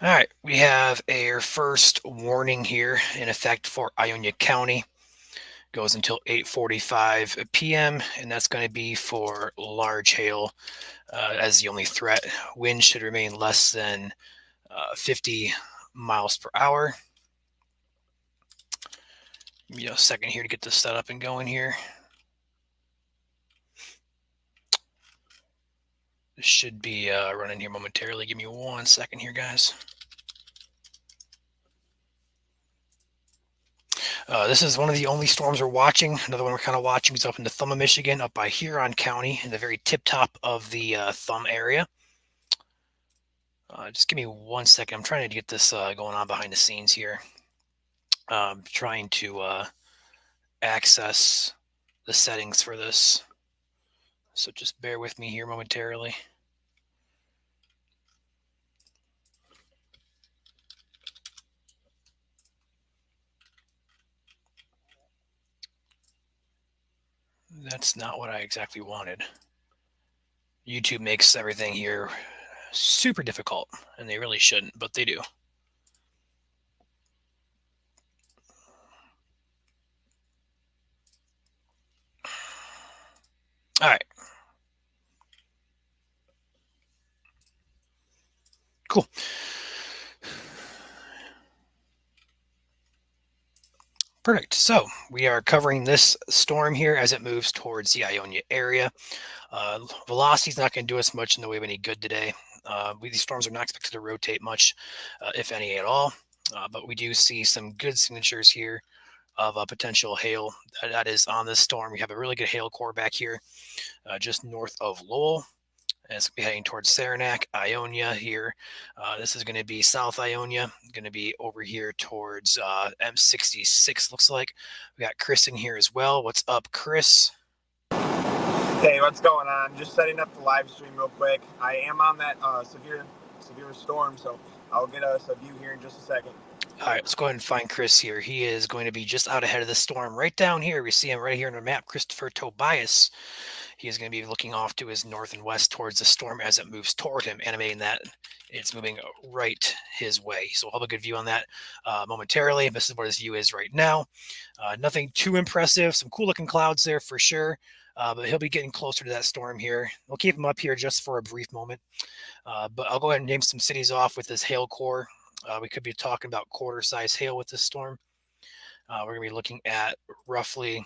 All right, we have our first warning here in effect for Ionia County. Goes until 8:45 p.m., and that's going to be for large hail as the only threat. Wind should remain less than 50 miles per hour. Give me a second here to get this set up and going here. This should be running here momentarily. Give me 1 second here, guys. This is one of the only storms we're watching. Another one we're kind of watching is up in the Thumb of Michigan, up by Huron County, in the very tip top of the Thumb area. Just give me 1 second. I'm trying to get this going on behind the scenes here. Trying to access the settings for this. So just bear with me here momentarily. That's not what I exactly wanted. YouTube makes everything here super difficult, and they really shouldn't, but they do. All right. Cool. Perfect. So we are covering this storm here as it moves towards the Ionia area. Velocity is not going to do us much in the way of any good today. These storms are not expected to rotate much, if any at all. But we do see some good signatures here of a potential hail that is on this storm. We have a really good hail core back here, just north of Lowell. And it's going to be heading towards Saranac, Ionia here. This is going to be South Ionia, going to be over here towards M66, looks like. We got Chris in here as well. What's up, Chris? Hey, what's going on? Just setting up the live stream real quick. I am on that severe storm, so I'll get us a view here in just a second. All right, let's go ahead and find Chris here. He is going to be just out ahead of the storm right down here. We see him right here on the map, Christopher Tobias. He is going to be looking off to his north and west towards the storm as it moves toward him, animating that it's moving right his way. So we'll have a good view on that momentarily. This is what his view is right now. Nothing too impressive. Some cool looking clouds there for sure. But he'll be getting closer to that storm here. We'll keep him up here just for a brief moment. But I'll go ahead and name some cities off with this hail core. We could be talking about quarter size hail with this storm. We're going to be looking at roughly,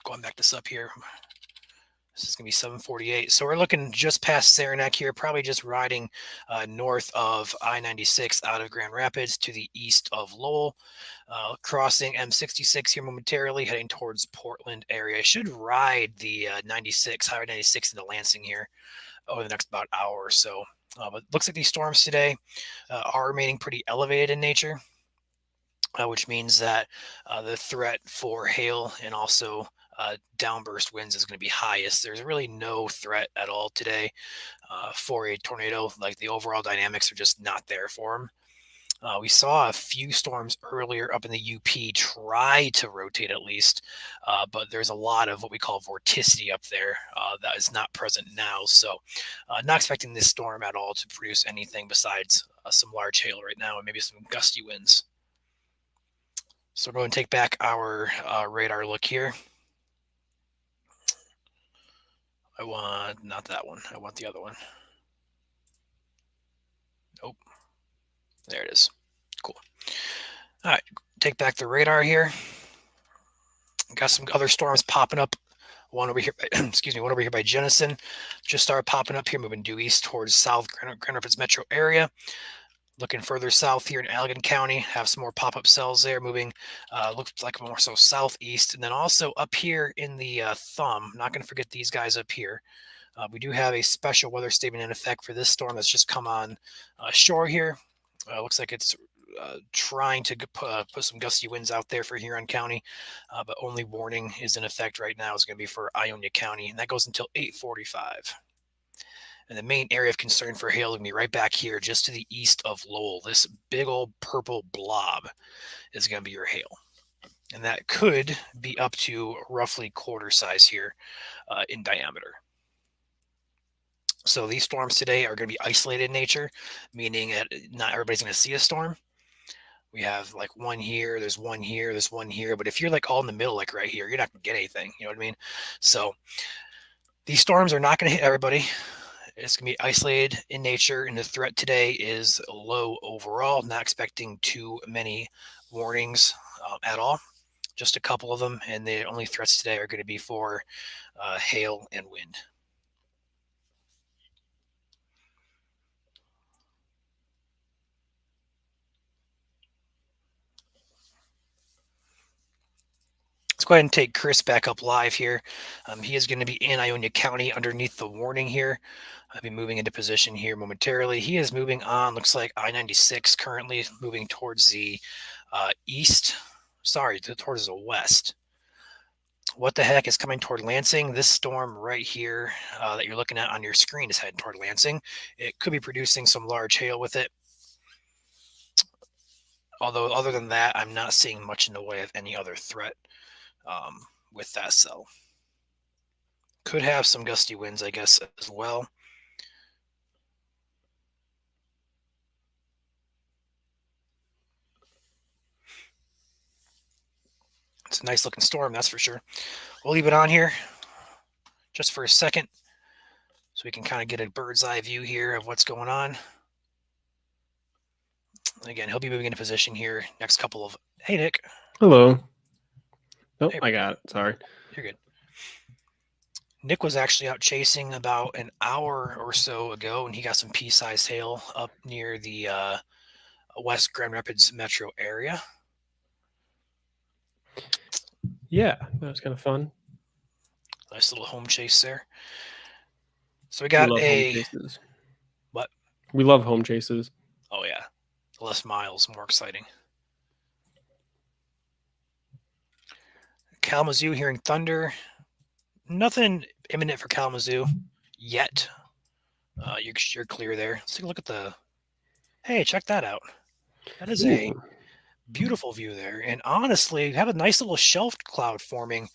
going back this up here. This is going to be 748. So we're looking just past Saranac here, probably just riding north of I-96 out of Grand Rapids to the east of Lowell, crossing M66 here momentarily, heading towards Portland area. I should ride the 96, Highway 96 into Lansing here over the next about hour or so. But looks like these storms today are remaining pretty elevated in nature, which means that the threat for hail and also downburst winds is going to be highest. There's really no threat at all today for a tornado. Like the overall dynamics are just not there for them. We saw a few storms earlier up in the UP try to rotate at least, but there's a lot of what we call vorticity up there that is not present now. So, not expecting this storm at all to produce anything besides some large hail right now and maybe some gusty winds. So, we're going to take back our radar look here. I want not that one. I want the other one. Nope. There it is. Cool. All right. Take back the radar here. Got some other storms popping up. One over here, excuse me, one over here by Jenison. Just started popping up here, moving due east towards South Grand Rapids metro area. Looking further south here in Allegan County, have some more pop-up cells there, moving, looks like more so southeast. And then also up here in the Thumb, not going to forget these guys up here. We do have a special weather statement in effect for this storm that's just come on shore here. Looks like it's trying to put some gusty winds out there for Huron County, but only warning is in effect right now is going to be for Ionia County, and that goes until 8:45. And the main area of concern for hail is going to be right back here, just to the east of Lowell. This big old purple blob is going to be your hail. And that could be up to roughly quarter size here in diameter. So these storms today are going to be isolated in nature, meaning that not everybody's going to see a storm. We have like one here, there's one here, there's one here. But if you're like all in the middle, like right here, you're not going to get anything. You know what I mean? So these storms are not going to hit everybody. It's going to be isolated in nature, and the threat today is low overall. Not expecting too many warnings at all, just a couple of them, and the only threats today are going to be for hail and wind. Let's go ahead and take Chris back up live here. He is going to be in Ionia County underneath the warning here. I'll be moving into position here momentarily. He is moving on, looks like I-96 currently moving towards the east. Sorry, towards the west. What the heck is coming toward Lansing? This storm right here that you're looking at on your screen is heading toward Lansing. It could be producing some large hail with it. Although other than that, I'm not seeing much in the way of any other threat with that cell. Could have some gusty winds, I guess, as well. It's a nice looking storm, that's for sure. We'll leave it on here just for a second so we can kind of get a bird's eye view here of what's going on. Again, he'll be moving into position here next couple of... Hey, Nick. Hello. Oh, Hey, I got it. Sorry. You're good. Nick was actually out chasing about an hour or so ago, and he got some pea-sized hail up near the West Grand Rapids metro area. Yeah, that was kind of fun. Nice little home chase there. So we We got love home a... chases. What? We love home chases. Oh, yeah. Less miles, more exciting. Kalamazoo hearing thunder. Nothing imminent for Kalamazoo yet. You're clear there. Let's take a look at the... Hey, check that out. That is a Ooh. beautiful view there. And honestly, you have a nice little shelf cloud forming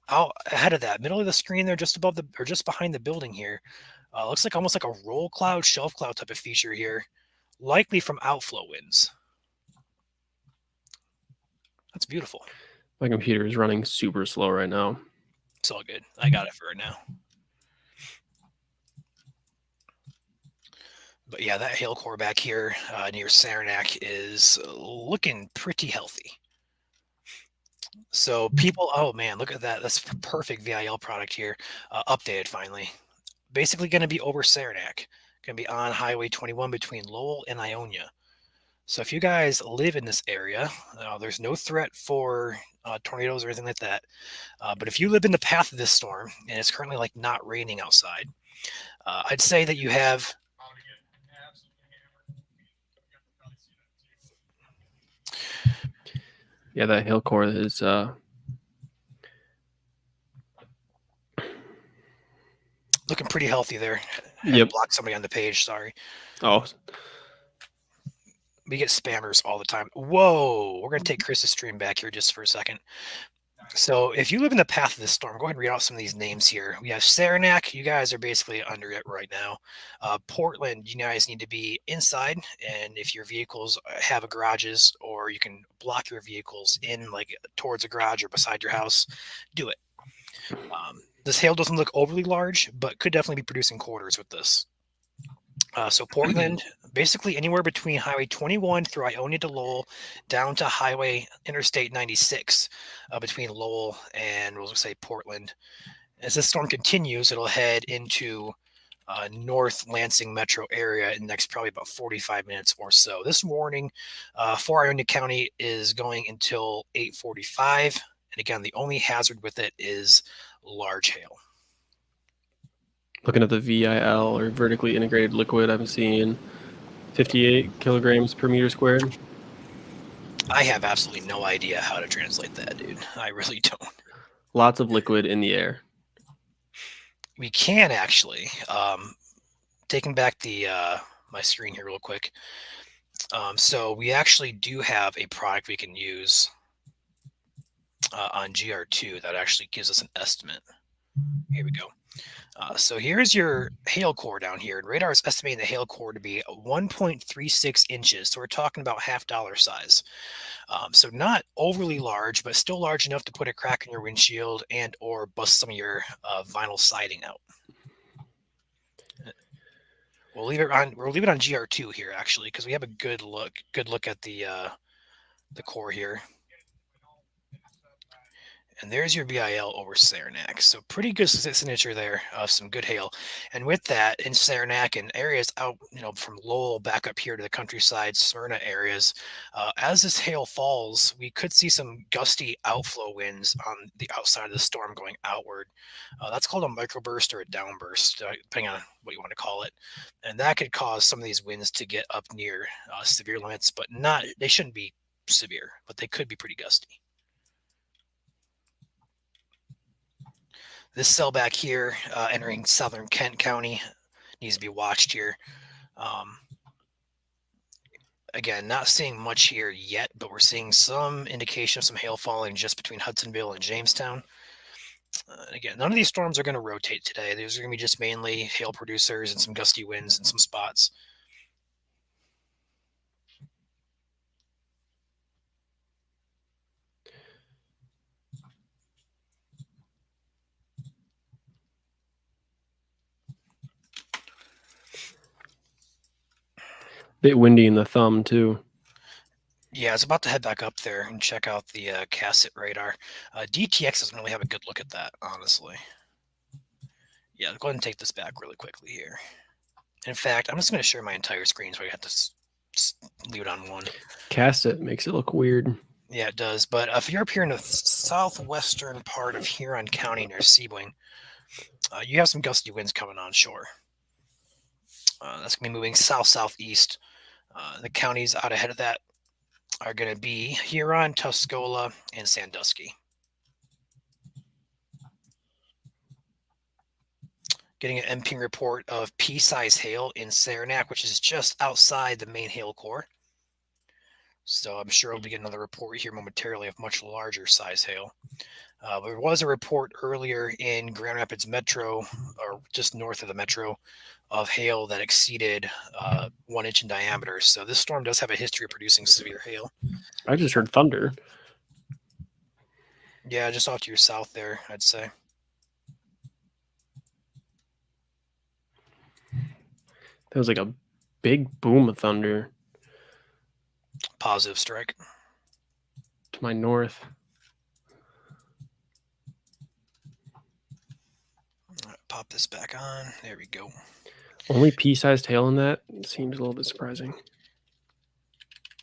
out ahead of that. Middle of the screen there, just above the... or just behind the building here. Looks like almost like a roll cloud, shelf cloud type of feature here. Likely from outflow winds. That's beautiful. My computer is running super slow right now. It's all good. I got it for right now. But yeah, that hail core back here near Saranac is looking pretty healthy. So people, oh man, look at that. That's a perfect VIL product here. Updated finally. Basically going to be over Saranac. Going to be on Highway 21 between Lowell and Ionia. So if you guys live in this area, there's no threat for tornadoes or anything like that. But if you live in the path of this storm and it's currently like not raining outside, I'd say that you have... Yeah, that hail core is looking pretty healthy there. Yep. Block somebody on the page, sorry. Oh. We get spammers all the time. Whoa, we're going to take Chris's stream back here just for a second. So if you live in the path of this storm, go ahead and read out some of these names here. We have Saranac. You guys are basically under it right now. Portland, you guys need to be inside. And if your vehicles have a garages, or you can block your vehicles in like towards a garage or beside your house, do it. This hail doesn't look overly large, but could definitely be producing quarters with this. So Portland, basically anywhere between Highway 21 through Ionia to Lowell, down to Highway Interstate 96 between Lowell and we'll say Portland. As this storm continues, it'll head into North Lansing metro area in the next probably about 45 minutes or so. This warning for Ionia County is going until 8:45. And again, the only hazard with it is large hail. Looking at the VIL, or vertically integrated liquid, I'm seeing 58 kilograms per meter squared. I have absolutely no idea how to translate that, dude. I really don't. Lots of liquid in the air. We can actually, taking back the my screen here real quick. So we actually do have a product we can use on GR2 that actually gives us an estimate. Here we go. So here's your hail core down here, and radar is estimating the hail core to be 1.36 inches. So we're talking about $half size. So not overly large, but still large enough to put a crack in your windshield and or bust some of your vinyl siding out. We'll leave it on. We'll leave it on GR2 here actually, because we have a good look at the core here. And there's your VIL over Saranac. So pretty good signature there of some good hail. And with that, in Saranac and areas out, from Lowell back up here to the countryside, Smyrna areas, as this hail falls, we could see some gusty outflow winds on the outside of the storm going outward. That's called a microburst or a downburst, depending on what you want to call it. And that could cause some of these winds to get up near severe limits, but they shouldn't be severe, but they could be pretty gusty. This cell back here, entering southern Kent County, needs to be watched here. Again, not seeing much here yet, but we're seeing some indication of some hail falling just between Hudsonville and Jamestown. Again, none of these storms are going to rotate today. These are going to be just mainly hail producers and some gusty winds in some spots. Bit windy in the thumb too. Yeah, I was about to head back up there and check out the Casset radar. DTX doesn't really have a good look at that, honestly. Yeah, go ahead and take this back really quickly here. In fact, I'm just going to share my entire screen so I have to leave it on one. Casset makes it look weird. Yeah, it does. But if you're up here in the southwestern part of Huron County near Sebring, you have some gusty winds coming on shore. That's going to be moving south-southeast. The counties out ahead of that are going to be Huron, Tuscola, and Sandusky. Getting an MPing report of pea-size hail in Saranac, which is just outside the main hail core. So I'm sure we'll get another report here momentarily of much larger size hail. There was a report earlier in Grand Rapids Metro, or just north of the Metro, of hail that exceeded 1 inch in diameter. So this storm does have a history of producing severe hail. I just heard thunder. Yeah, just off to your south there, I'd say. That was like a big boom of thunder Positive strike. to my north. Pop this back on. There we go. Only pea-sized hail in that seems a little bit surprising.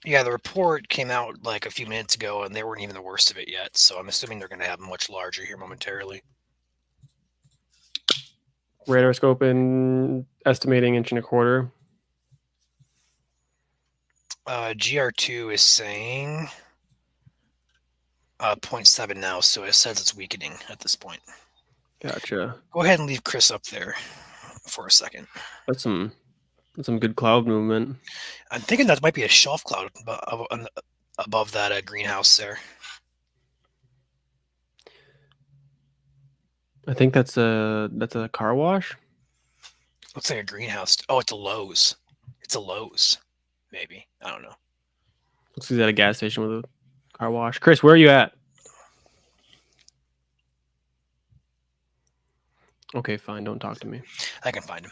Yeah, the report came out like a few minutes ago, and they weren't even the worst of it yet. So I'm assuming they're going to have much larger here momentarily. Radar scope in estimating 1.25 inches. GR2 is saying 0.7 now, so it says it's weakening at this point. Gotcha. Go ahead and leave Chris up there for a second. That's some good cloud movement. I'm thinking that might be a shelf cloud above that greenhouse there. I think that's a car wash. Looks like a greenhouse. Oh, it's a Lowe's. It's a Lowe's, maybe. I don't know. Looks like he's at a gas station with a car wash. Chris, where are you at? Okay, fine. Don't talk to me. I can find him.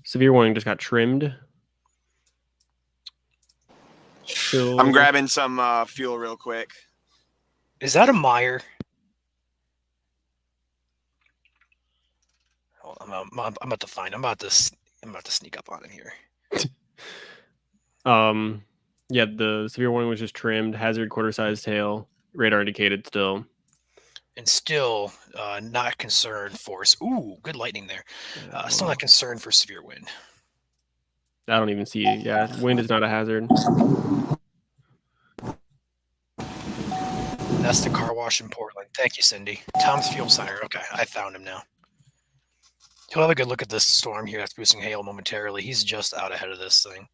Severe warning just got trimmed. I'm grabbing some fuel real quick. Is that a Meyer? Hold on, I'm about to find. I'm about to sneak up on him here. Yeah, the severe warning was just trimmed. Hazard quarter-sized hail. Radar indicated still. And still not concerned for. Ooh, good lightning there. Still not concerned for severe wind. I don't even see. Yeah, wind is not a hazard. That's the car wash in Portland. Thank you, Cindy. Tom's Fuel Center. Okay, I found him now. He'll have a good look at this storm here that's producing hail momentarily. He's just out ahead of this thing.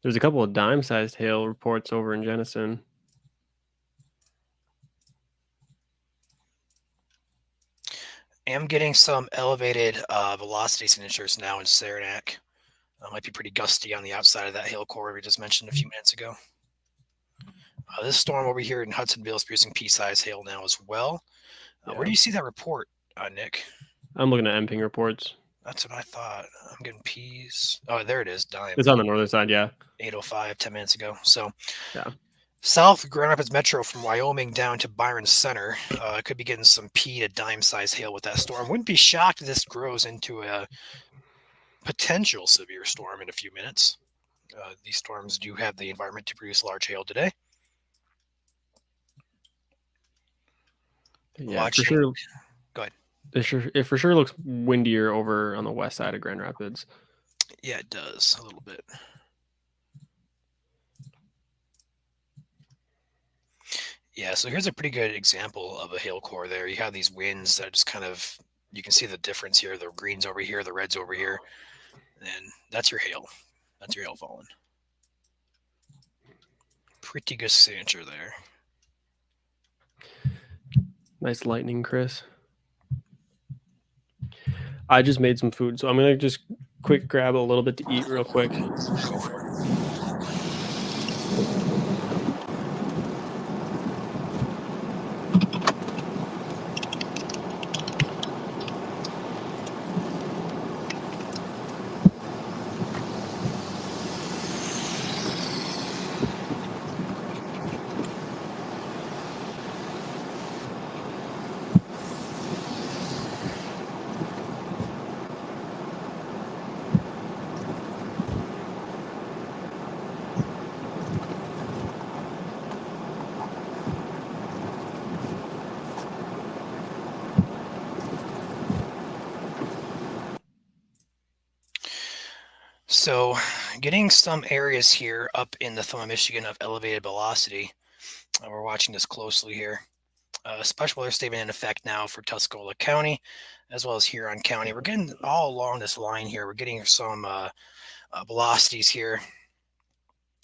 There's a couple of dime-sized hail reports over in Jenison. am getting some elevated velocity signatures now in Saranac. Might be pretty gusty on the outside of that hail core we just mentioned a few minutes ago. This storm over here in Hudsonville is producing pea-sized hail now as well. Where do you see that report, Nick? I'm looking at MPing reports. That's what I thought. I'm getting peas. Oh, there it is. Dime. It's on the northern side, yeah. 8:05, 10 minutes ago. So, Yeah. south Grand Rapids Metro from Wyoming down to Byron Center could be getting some pea to dime size hail with that storm. Wouldn't be shocked if this grows into a potential severe storm in a few minutes. These storms do have the environment to produce large hail today. Yeah, Watching. for sure. Go ahead. It for sure looks windier over on the west side of Grand Rapids. Yeah, it does a little bit. Yeah, so here's a pretty good example of a hail core there. You have these winds that just kind of, you can see the difference here. The greens over here, the reds over here. And that's your hail. That's your hail falling. Pretty good signature there. Nice lightning, Chris. I just made some food, so I'm gonna just quick grab a little bit to eat real quick. Go for it. So getting some areas here up in the Thumb, Michigan of elevated velocity. We're watching this closely here. Special weather statement in effect now for Tuscola County, as well as Huron County. We're getting all along this line here. We're getting some velocities here,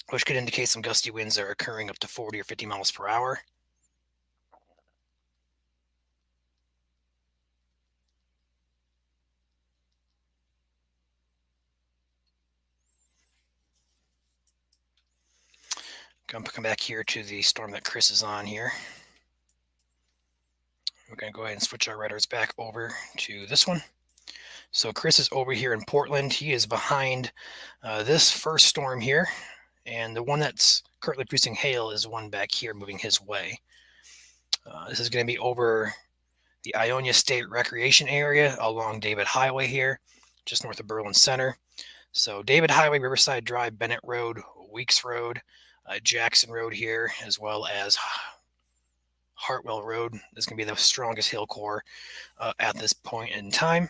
which could indicate some gusty winds that are occurring up to 40 or 50 miles per hour. Come back here to the storm that Chris is on here. We're going to go ahead and switch our radars back over to this one. So Chris is over here in Portland. He is behind this first storm here. And the one that's currently producing hail is one back here moving his way. This is going to be over the Ionia State Recreation Area along David Highway here, just north of Berlin Center. So David Highway, Riverside Drive, Bennett Road, Weeks Road, Jackson Road here, as well as Hartwell Road is going to be the strongest hail core at this point in time.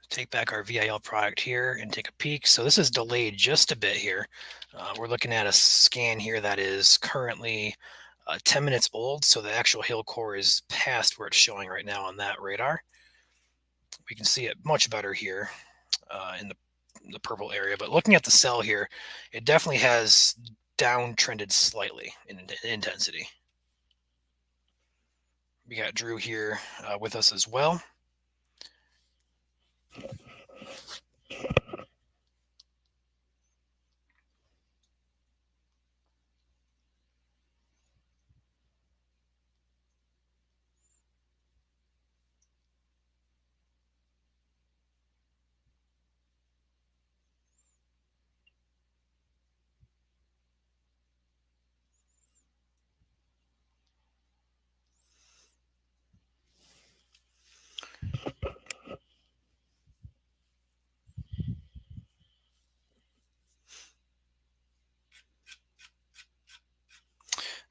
Take back our VIL product here and take a peek. So this is delayed just a bit here. We're looking at a scan here that is currently 10 minutes old. So the actual hail core is past where it's showing right now on that radar. We can see it much better here in the purple area. But looking at the cell here, it definitely has downtrended slightly in intensity. We got Drew here with us as well.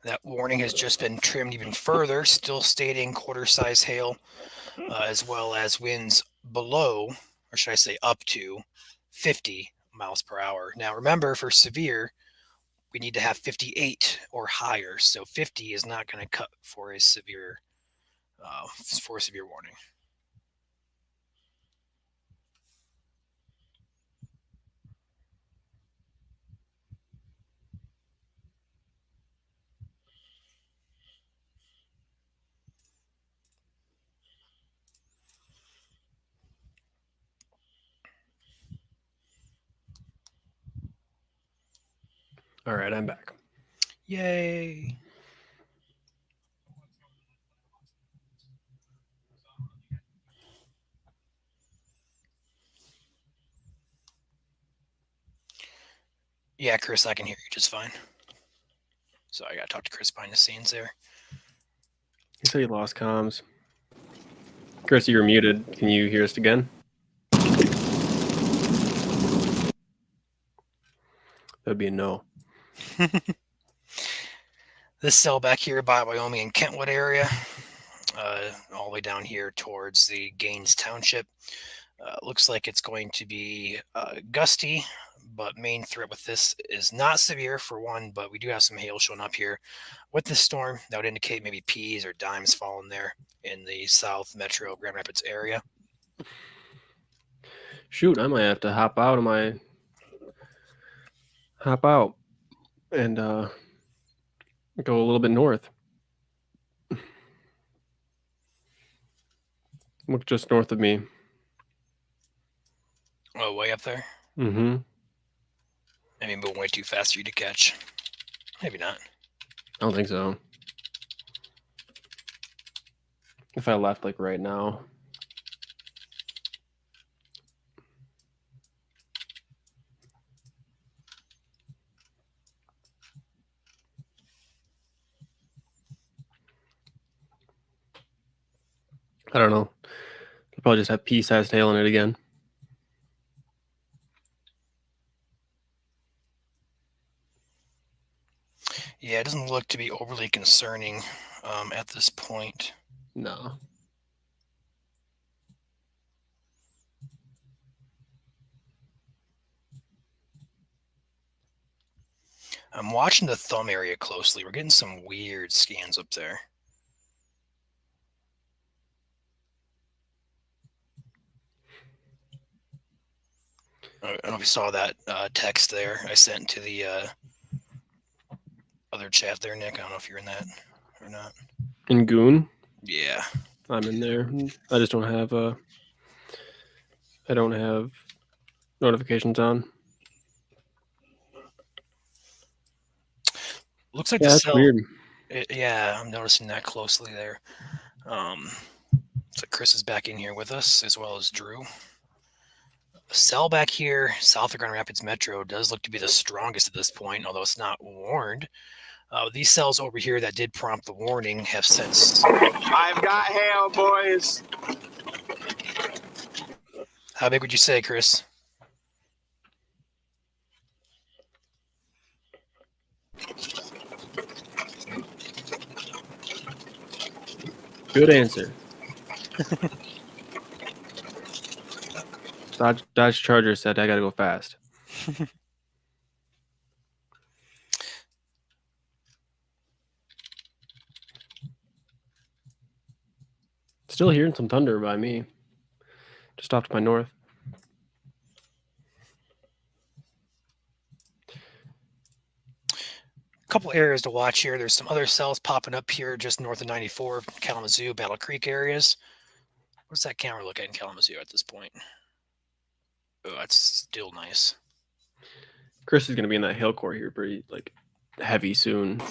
That warning has just been trimmed even further, still stating quarter-size hail, as well as winds below, or should I say up to, 50 miles per hour. Now, remember, for severe, we need to have 58 or higher. So 50 is not going to cut for a severe warning. All right, I'm back. Yay. Yeah, Chris, I can hear you just fine. So I got to talk to Chris behind the scenes there. You said you lost comms. Chris, you were muted. Can you hear us again? That'd be a no. This cell back here by Wyoming and Kentwood area, all the way down here towards the Gaines Township. Looks like it's going to be gusty, but main threat with this is not severe for one, but we do have some hail showing up here. With this storm, that would indicate maybe peas or dimes falling there in the South Metro Grand Rapids area. Shoot, I might have to hop out and go a little bit north. Look just north of me. Oh, way up there? Mm-hmm. Maybe moving way too fast for you to catch. Maybe not. I don't think so. If I left like right now. I don't know. I'll probably just have pea-sized hail in it again. Yeah, it doesn't look to be overly concerning at this point. No. I'm watching the thumb area closely. We're getting some weird scans up there. I don't know if you saw that text there I sent to the other chat there, Nick. I don't know if you're in that or not. In Goon? Yeah. I'm in there. I just don't have I don't have notifications on. Looks like Yeah, the that's cell. weird. Yeah, I'm noticing that closely there. So Chris is back in here with us, as well as Drew. The cell back here, south of Grand Rapids Metro, does look to be the strongest at this point, although it's not warned. These cells over here that did prompt the warning have since... I've got hail, boys. How big would you say, Chris? Good answer. Dodge Charger said I gotta go fast. Still hearing some thunder by me. Just off to my north. Couple areas to watch here. There's some other cells popping up here just north of 94, Kalamazoo, Battle Creek areas. What's that camera look at in Kalamazoo at this point? Oh, that's still nice. Chris is gonna be in that hail core here pretty like heavy soon.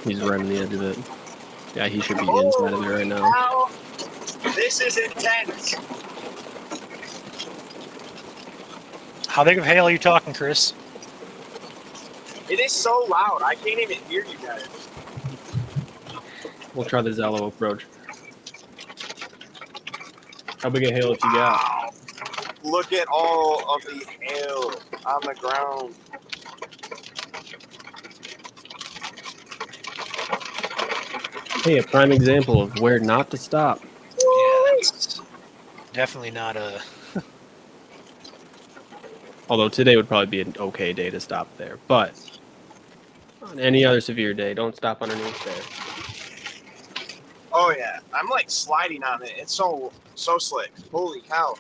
He's right on the edge of it. Yeah, he should be inside of there right now. Wow. This is intense. How big of hail are you talking, Chris? It is so loud. I can't even hear you guys. We'll try the Zello approach. How big a hail have you got? Wow. Look at all of the hail on the ground. Hey, a prime example of where not to stop. Yeah, that's definitely not a... Although today would probably be an okay day to stop there. But on any other severe day, don't stop underneath there. Oh yeah, I'm like sliding on it. It's so slick. Holy cow.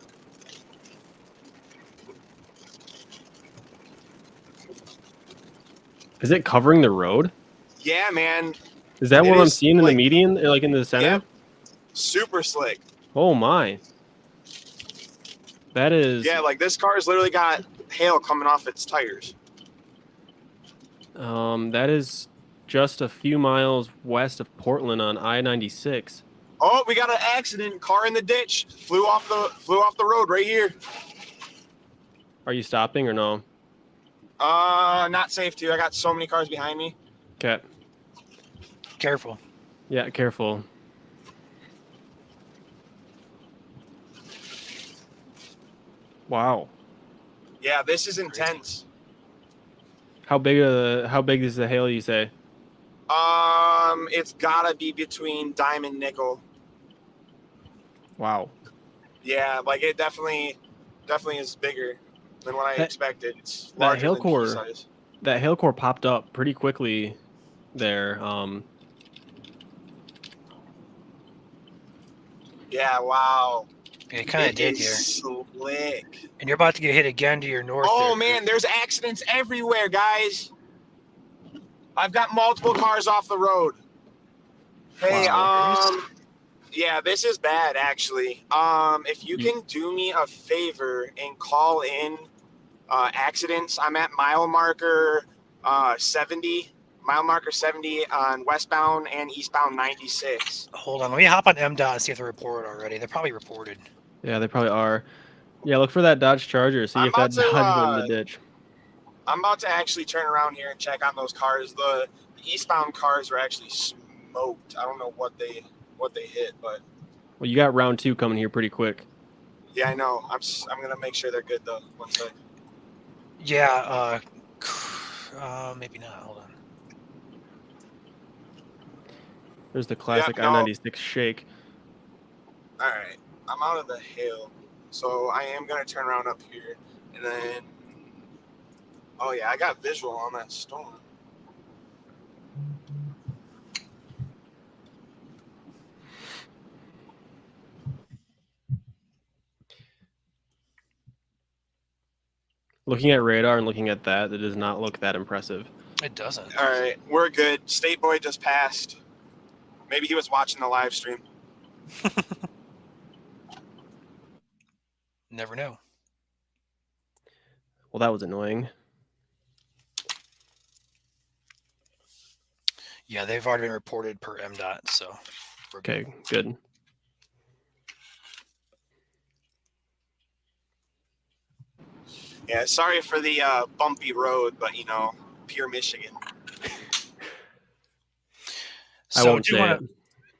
Is it covering the road? Yeah, man. Is that It what I'm is, seeing in like- the median, like in the center? Yeah. Super slick. Oh my. That is Yeah, like this car's literally got hail coming off its tires? That is just a few miles west of Portland on I-96. Oh, we got an accident. Car in the ditch. Flew off the road right here. Are you stopping or no? Not safe to. I got so many cars behind me. Okay. Careful. Yeah, careful. Wow. Yeah, this is intense. How big is the hail, you say? It's gotta be between dime and nickel. Wow. Yeah, like it definitely is bigger than what I expected. It's that larger hail than core- pea size. That hail core popped up pretty quickly there. Yeah, wow. It kind of It did is here. slick. And you're about to get hit again to your north. Oh there, man, there's accidents everywhere, guys. I've got multiple cars off the road. Hey, Wow. yeah, this is bad actually. If you can do me a favor and call in accidents, I'm at mile marker 70 on westbound and eastbound 96. Hold on, let me hop on MDOT and see if they're reported already. They're probably reported. Yeah, they probably are. Yeah, look for that Dodge Charger. See I'm if that about to, Dodge went in the ditch. I'm about to actually turn around here and check on those cars. The eastbound cars were actually smoked. I don't know what they hit, but Well, you got round 2 coming here pretty quick. yeah, I know. I'm gonna make sure they're good though. One sec. Yeah, maybe not. Hold on. There's the classic no. I-96 shake. All right, I'm out of the hill, so I am gonna turn around up here, and then. Oh yeah, I got visual on that storm. Looking at radar and looking at that, it does not look that impressive. It doesn't. All right, we're good. State Boy just passed. Maybe he was watching the live stream. Never know. Well, that was annoying. Yeah, they've already been reported per MDOT, so we're good. Okay, good. Yeah, sorry for the bumpy road, but you know, pure Michigan. I won't say it.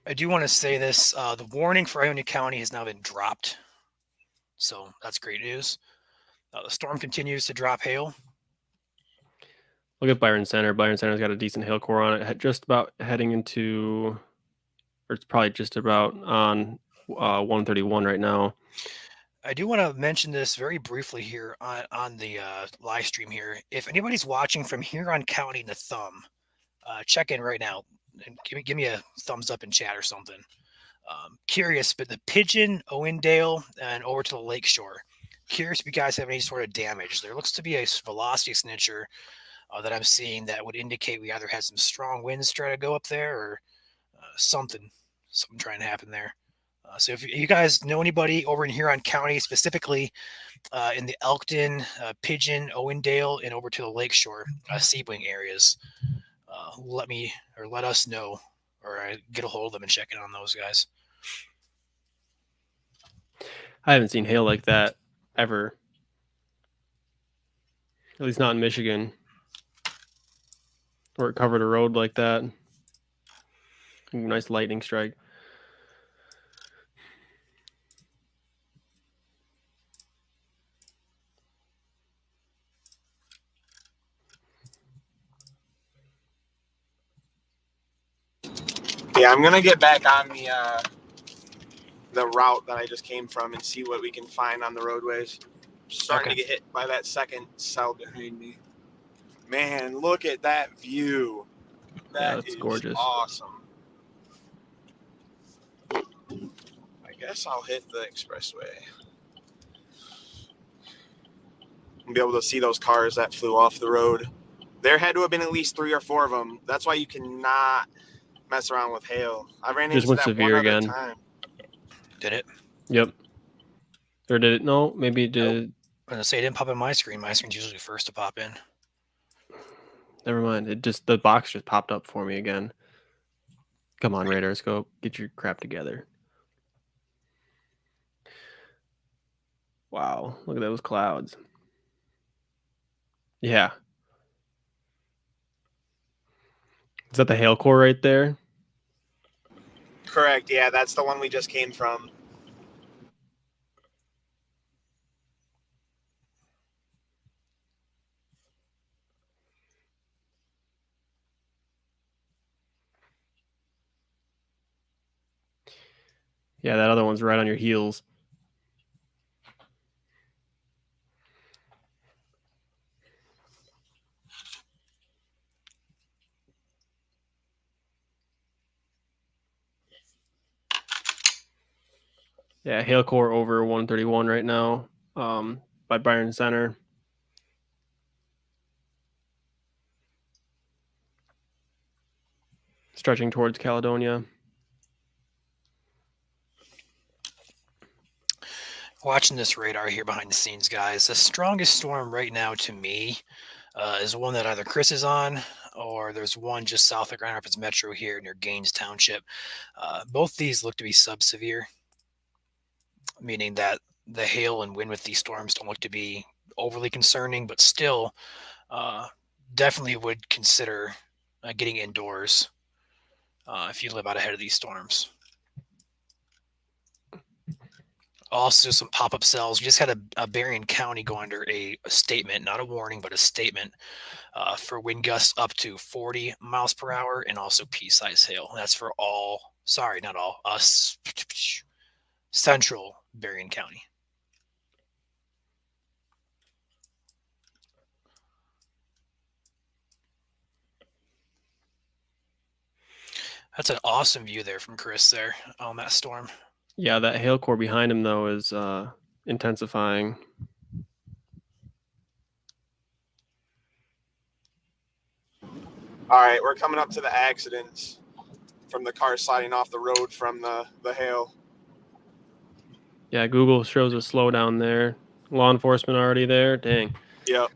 I do want to say this. The warning for Ionia County has now been dropped. So that's great news. The storm continues to drop hail. Look at Byron Center. Byron Center's got a decent hail core on it. Just about heading into, or it's probably just about on 131 right now. I do want to mention this very briefly here on the live stream here. If anybody's watching from Huron County in the thumb, check in right now and give me a thumbs up in chat or something. Curious, but the Pigeon, Owendale, and over to the Lakeshore. Curious if you guys have any sort of damage. There looks to be a velocity signature that I'm seeing that would indicate we either had some strong winds trying to go up there or something trying to happen there. So if you guys know anybody over in Huron County, specifically in the Elkton, Pigeon, Owendale, and over to the Lakeshore, Sebring areas, let us know, or get a hold of them and check in on those guys. I haven't seen hail like that ever. At least not in Michigan, where it covered a road like that. Nice lightning strike. Yeah, I'm gonna get back on the route that I just came from and see what we can find on the roadways. Starting to get hit by that second cell behind me. Man, look at that view. That is gorgeous. Awesome. I guess I'll hit the expressway. And be able to see those cars that flew off the road. There had to have been at least 3 or 4 of them. That's why you cannot mess around with hail. I ran Just into went that severe one other again. time. Did it? Yep. Or did it? No, maybe it did. Nope. I'm gonna say it didn't pop in my screen. My screen's usually first to pop in. Never mind. The box just popped up for me again. Come on, Radar Scope, get your crap together. Wow, look at those clouds. Yeah. Is that the hail core right there? Correct. Yeah, that's the one we just came from. Yeah, that other one's right on your heels. Yeah, hail core over 131 right now, by Byron Center. Stretching towards Caledonia. Watching this radar here behind the scenes, guys, the strongest storm right now to me is one that either Chris is on or there's one just south of Grand Rapids Metro here near Gaines Township. Both these look to be sub-severe, meaning that the hail and wind with these storms don't look to be overly concerning, but still definitely would consider getting indoors if you live out ahead of these storms. Also, some pop-up cells. We just had a Berrien County go under a statement, not a warning, but a statement for wind gusts up to 40 miles per hour and also pea-size hail. That's for all, sorry, not all, central Berrien County. That's an awesome view there from Chris there on that storm. Yeah, that hail core behind him, though, is intensifying. All right, we're coming up to the accidents from the car sliding off the road from the hail. Yeah, Google shows a slowdown there. Law enforcement already there. Dang. Yep.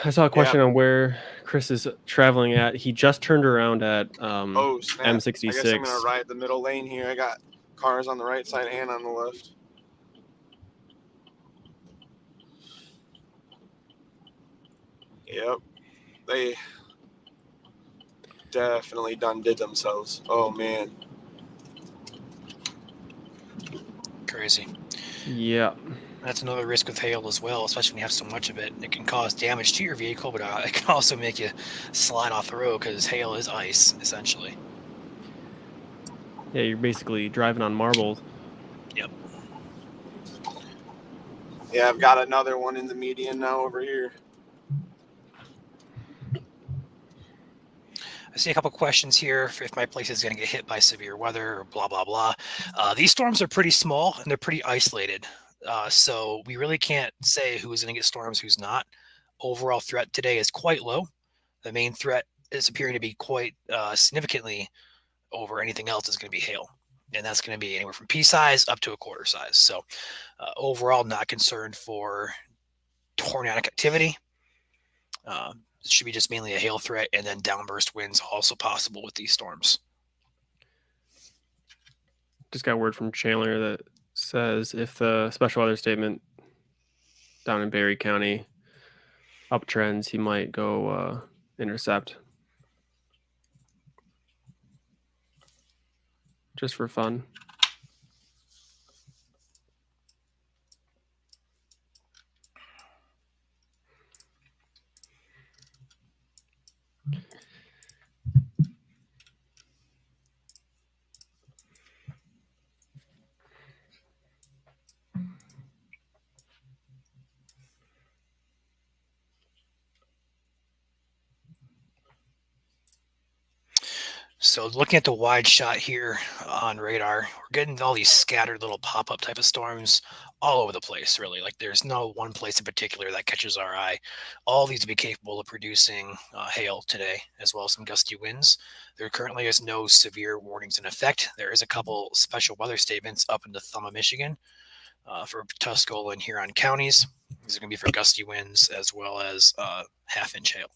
I saw a question on where Chris is traveling at. He just turned around at Oh, snap. M66. I guess I'm going to ride the middle lane here. I got cars on the right side and on the left. Yep. They definitely did themselves. Oh, man. Crazy. Yeah. That's another risk with hail as well, especially when you have so much of it. It can cause damage to your vehicle, but it can also make you slide off the road because hail is ice, essentially. Yeah, you're basically driving on marbles. Yep. Yeah, I've got another one in the median now over here. I see a couple questions here if my place is going to get hit by severe weather or blah, blah, blah. These storms are pretty small and they're pretty isolated. So we really can't say who's going to get storms, who's not. Overall threat today is quite low. The main threat is appearing to be quite significantly over anything else is going to be hail. And that's going to be anywhere from pea size up to a quarter size. So overall, not concerned for tornadic activity. It should be just mainly a hail threat, and then downburst winds also possible with these storms. Just got word from Chandler that says if the special weather statement down in Berry County uptrends, he might go intercept. Just for fun. So looking at the wide shot here on radar, we're getting all these scattered little pop-up type of storms all over the place, really. Like there's no one place in particular that catches our eye. All these would be capable of producing hail today, as well as some gusty winds. There currently is no severe warnings in effect. There is a couple special weather statements up in the thumb of Michigan. for Tuscola and Huron counties. These are going to be for gusty winds as well as half-inch hail.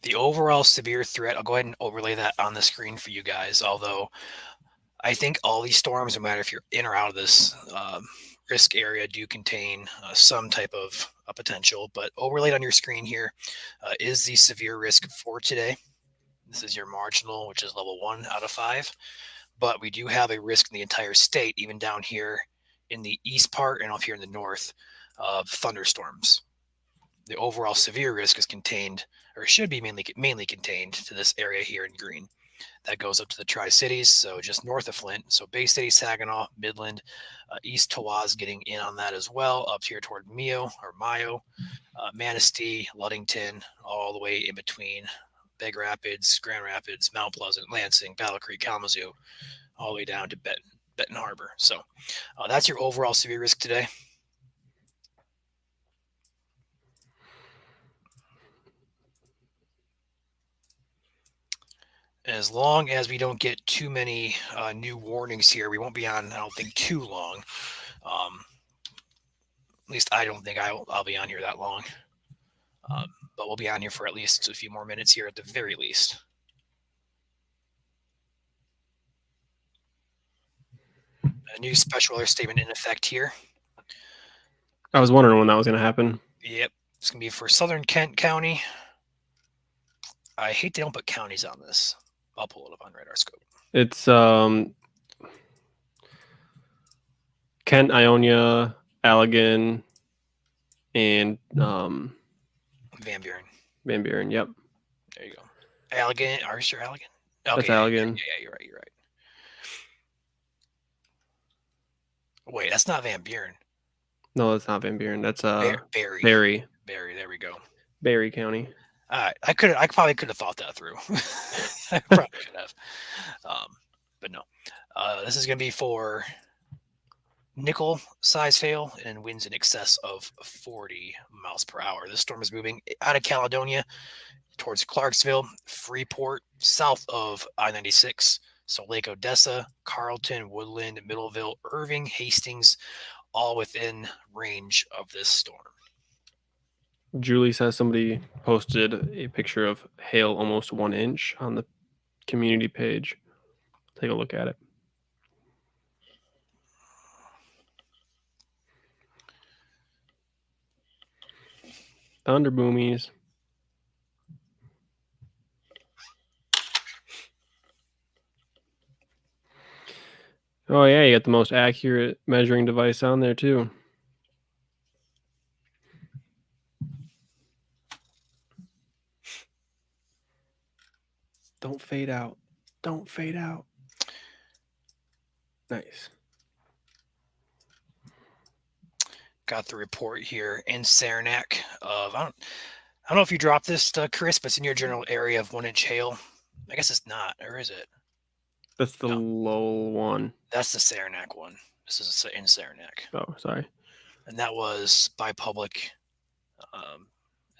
The overall severe threat, I'll go ahead and overlay that on the screen for you guys, although I think all these storms, no matter if you're in or out of this risk area, do contain some type of potential. But overlaid on your screen here is the severe risk for today. This is your marginal, which is level 1 out of 5. But we do have a risk in the entire state, even down here in the east part and up here in the north, of thunderstorms. The overall severe risk is contained, or should be mainly contained to this area here in green. That goes up to the Tri-Cities, so just north of Flint. So Bay City, Saginaw, Midland, East Tawas getting in on that as well, up here toward Mayo, Manistee, Ludington, all the way in between Big Rapids, Grand Rapids, Mount Pleasant, Lansing, Battle Creek, Kalamazoo, all the way down to Benton Harbor. So that's your overall severe risk today. As long as we don't get too many new warnings here, we won't be on, I don't think, too long. At least I don't think I'll be on here that long. But we'll be on here for at least a few more minutes here at the very least. A new special weather statement in effect here. I was wondering when that was going to happen. Yep. It's going to be for Southern Kent County. I hate they don't put counties on this. I'll pull it up on RadarScope. It's Kent, Ionia, Allegan, and Van Buren. Van Buren. Yep. There you go. Allegan. Are you sure Allegan? Okay, that's Allegan. Yeah, you're right. Wait, that's not Van Buren. No, that's not Van Buren. That's Barry. Barry. There we go. Barry County. All right, I probably could have thought that through. I probably could have, but no. This is going to be for nickel size hail and winds in excess of 40 miles per hour. This storm is moving out of Caledonia towards Clarksville, Freeport, south of I-96. So Lake Odessa, Carlton, Woodland, Middleville, Irving, Hastings, all within range of this storm. Julie says somebody posted a picture of hail almost 1 inch on the community page. Take a look at it. Thunder boomies. Oh yeah, you got the most accurate measuring device on there too. Don't fade out. Don't fade out. Nice. Got the report here in Saranac of I don't know if you dropped this, Chris, but it's in your general area of 1 inch hail. I guess it's not, or is it? That's the low one. That's the Saranac one. This is in Saranac. Oh, sorry. And that was by public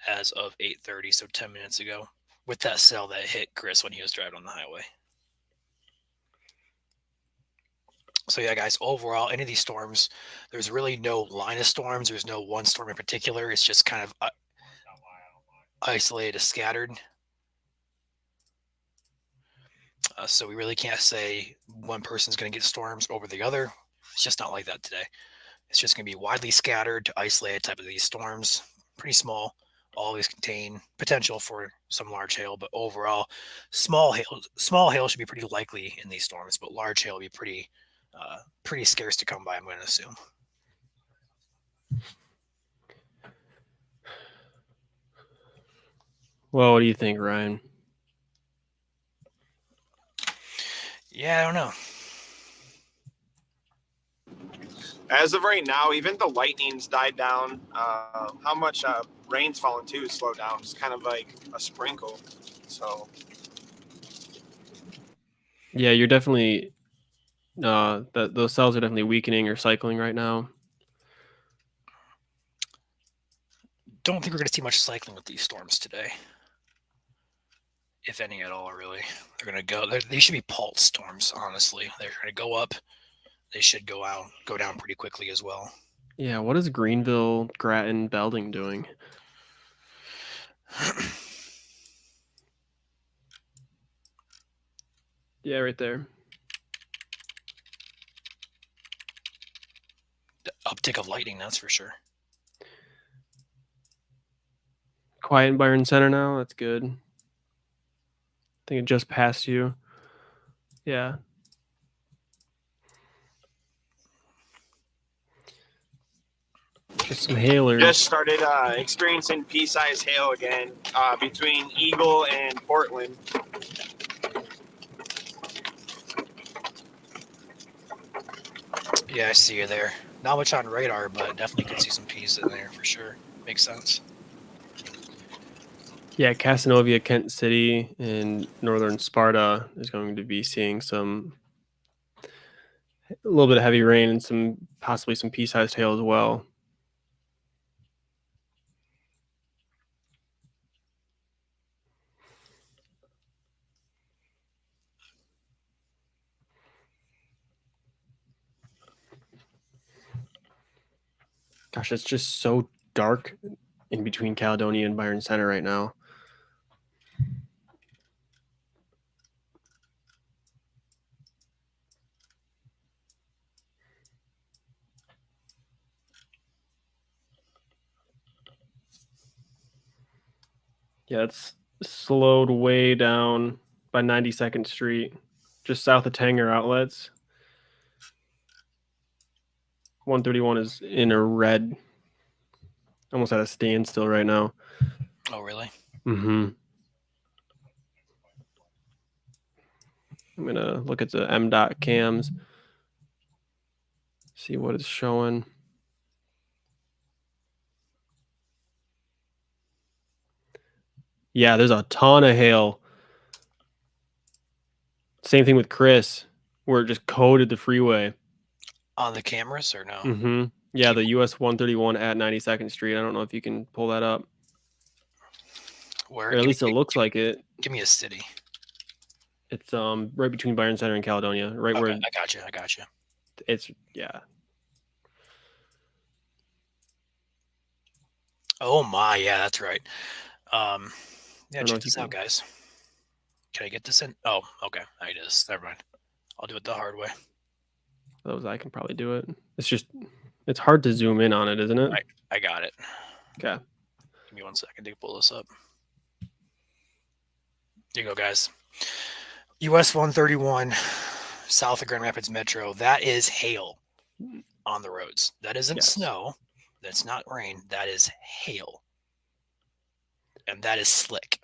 as of 8:30, so 10 minutes ago, with that cell that hit Chris when he was driving on the highway. So yeah, guys, overall, any of these storms, there's really no line of storms. There's no one storm in particular. It's just kind of isolated, scattered. So we really can't say one person's going to get storms over the other. It's just not like that today. It's just going to be widely scattered to isolated type of these storms. Pretty small. All these contain potential for some large hail, but overall, small hail should be pretty likely in these storms, but large hail will be pretty scarce to come by, I'm going to assume. Well, what do you think, Ryan? Yeah, I don't know. As of right now, even the lightning's died down. How much rain's fallen too is slowed down. It's kind of like a sprinkle. So yeah, you're definitely those cells are definitely weakening or cycling right now. Don't think we're going to see much cycling with these storms today, if any at all. Really, they're going to go. They should be pulse storms. Honestly, they're going to go up. They should go down pretty quickly as well. Yeah, what is Greenville, Grattan, Belding doing? Yeah, right there. The uptick of lightning, that's for sure. Quiet in Byron Center now. That's good. I think it just passed you. Yeah. Just some hailers. Just started experiencing pea-sized hail again between Eagle and Portland. Yeah, I see you there. Not much on radar, but definitely could see some peas in there for sure. Makes sense. Yeah, Casanova, Kent City, and northern Sparta is going to be seeing a little bit of heavy rain and possibly some pea-sized hail as well. Gosh, it's just so dark in between Caledonia and Byron Center right now. Yeah, it's slowed way down by 92nd Street, just south of Tanger Outlets. 131 is in a red, almost at a standstill right now. Oh, really? Mm-hmm. I'm going to look at the MDOT cams, see what it's showing. Yeah, there's a ton of hail. Same thing with Chris, where it just coated the freeway. On the cameras or no? Mm-hmm. Yeah, the US 131 at 92nd Street. I don't know if you can pull that up. Where? Or at least it looks like it. Give me a city. It's right between Byron Center and Caledonia, right where I got you. it's, yeah. Oh my, yeah, that's right. Yeah, know check if this you out, guys. Can I get this in? Oh, okay. I just never mind. I'll do it the hard way. Those I can probably do it. It's hard to zoom in on it, isn't it? I got it. Okay. Give me 1 second to pull this up. There you go, guys. US 131 south of Grand Rapids Metro. That is hail on the roads. That isn't snow. That's not rain. That is hail. And that is slick.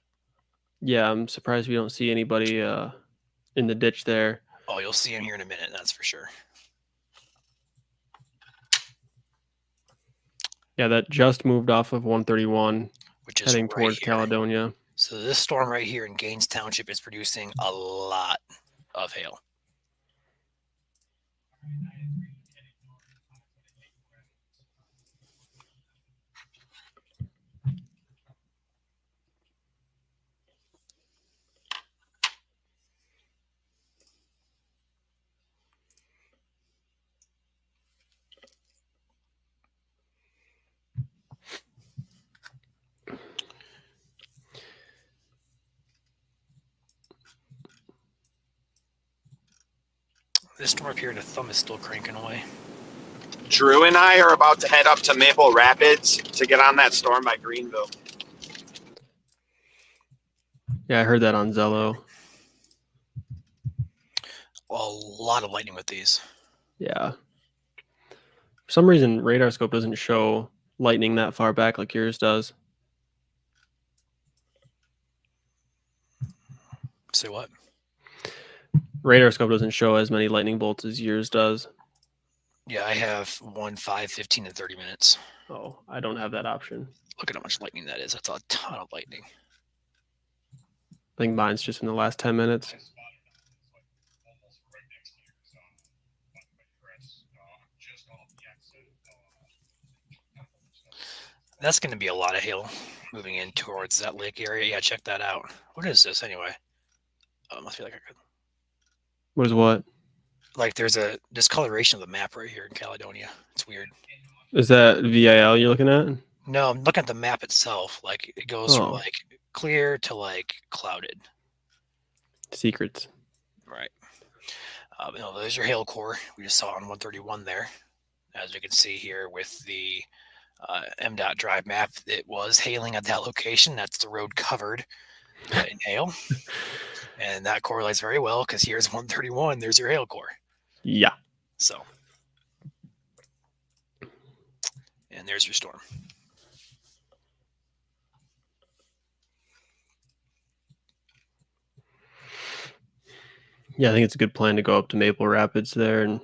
Yeah, I'm surprised we don't see anybody in the ditch there. Oh, you'll see him here in a minute, that's for sure. Yeah, that just moved off of 131, which is heading right towards here. Caledonia. So this storm right here in Gaines Township is producing a lot of hail. This storm up here, the thumb is still cranking away. Drew and I are about to head up to Maple Rapids to get on that storm by Greenville. Yeah, I heard that on Zello. A lot of lightning with these. Yeah. For some reason, radar scope doesn't show lightning that far back like yours does. Say what? Radar scope doesn't show as many lightning bolts as yours does. Yeah, I have 1, 5, 15, and 30 minutes. Oh, I don't have that option. Look at how much lightning that is. That's a ton of lightning. I think mine's just in the last 10 minutes. That's going to be a lot of hail moving in towards that lake area. Yeah, check that out. What is this anyway? Oh, it must be What is what? like there's a discoloration of the map right here in Caledonia. It's weird. Is that VIL you're looking at? No, I'm looking at the map itself. Like it goes from Oh. like clear to like clouded. Secrets. Right. There's your hail core. We just saw on 131 there. As you can see here with the MDOT drive map, it was hailing at that location. That's the road covered in hail. And that correlates very well because here's 131. There's your hail core. Yeah. So, and there's your storm. Yeah, I think it's a good plan to go up to Maple Rapids there and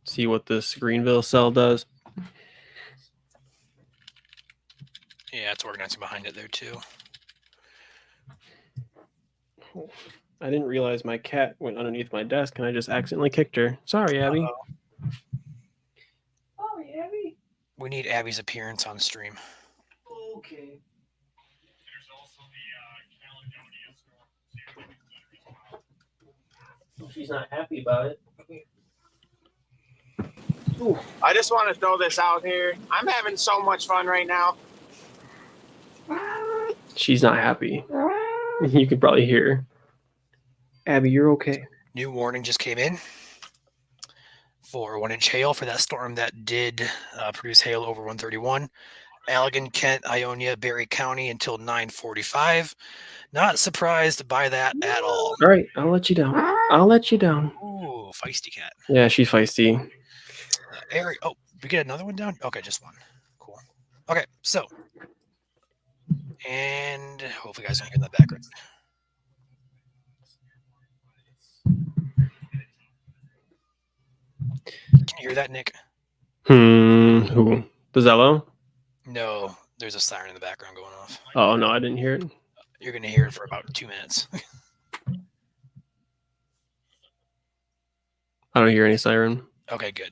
see what this Greenville cell does. Yeah, it's organizing behind it there too. I didn't realize my cat went underneath my desk and I just accidentally kicked her. Sorry, Abby. Uh-oh. Sorry, Abby. We need Abby's appearance on stream. Okay. She's not happy about it. Ooh. I just want to throw this out here. I'm having so much fun right now. She's not happy. You can probably hear her. Abby, you're okay. New warning just came in for 1-inch hail for that storm that did produce hail over 131. Allegan, Kent, Ionia, Berry County until 9:45. Not surprised by that at all. All right, I'll let you down. I'll let you down. Ooh, feisty cat. Yeah, she's feisty. Oh, we get another one down? Okay, just one. Cool. Okay, so. And hopefully you guys can hear in the background. Can you hear that, Nick? Who? The Zello? No, there's a siren in the background going off. Oh, no, I didn't hear it. You're going to hear it for about 2 minutes. I don't hear any siren. Okay, good.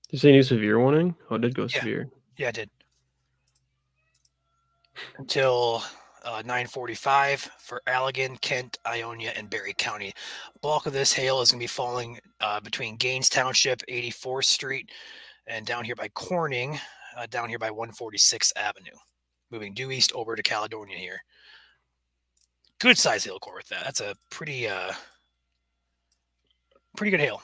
Did you say new severe warning? Oh, it did go severe. Yeah, it did. Until 9:45 for Allegan, Kent, Ionia, and Berry County. Bulk of this hail is going to be falling between Gaines Township, 84th Street, and down here by Corning, down here by 146th Avenue. Moving due east over to Caledonia here. Good size hail core with that. That's a pretty good hail.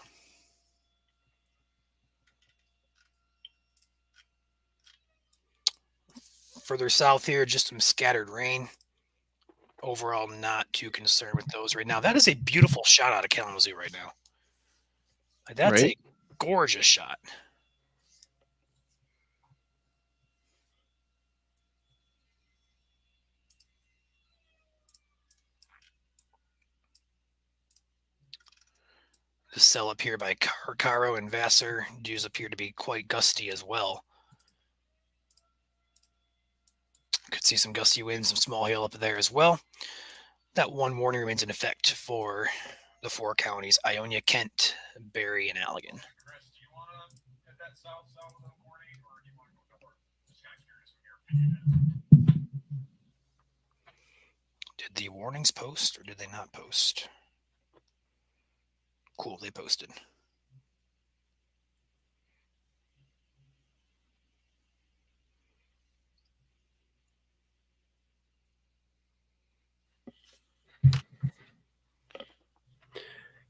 Further south here, just some scattered rain. Overall, not too concerned with those right now. That is a beautiful shot out of Kalamazoo right now. Like, that's a gorgeous shot. The cell up here by Caro and Vassar does appear to be quite gusty as well. Could see some gusty winds, some small hail up there as well. That one warning remains in effect for the 4 counties, Ionia, Kent, Berry, and Allegan. Did the warnings post or did they not post? Cool, they posted.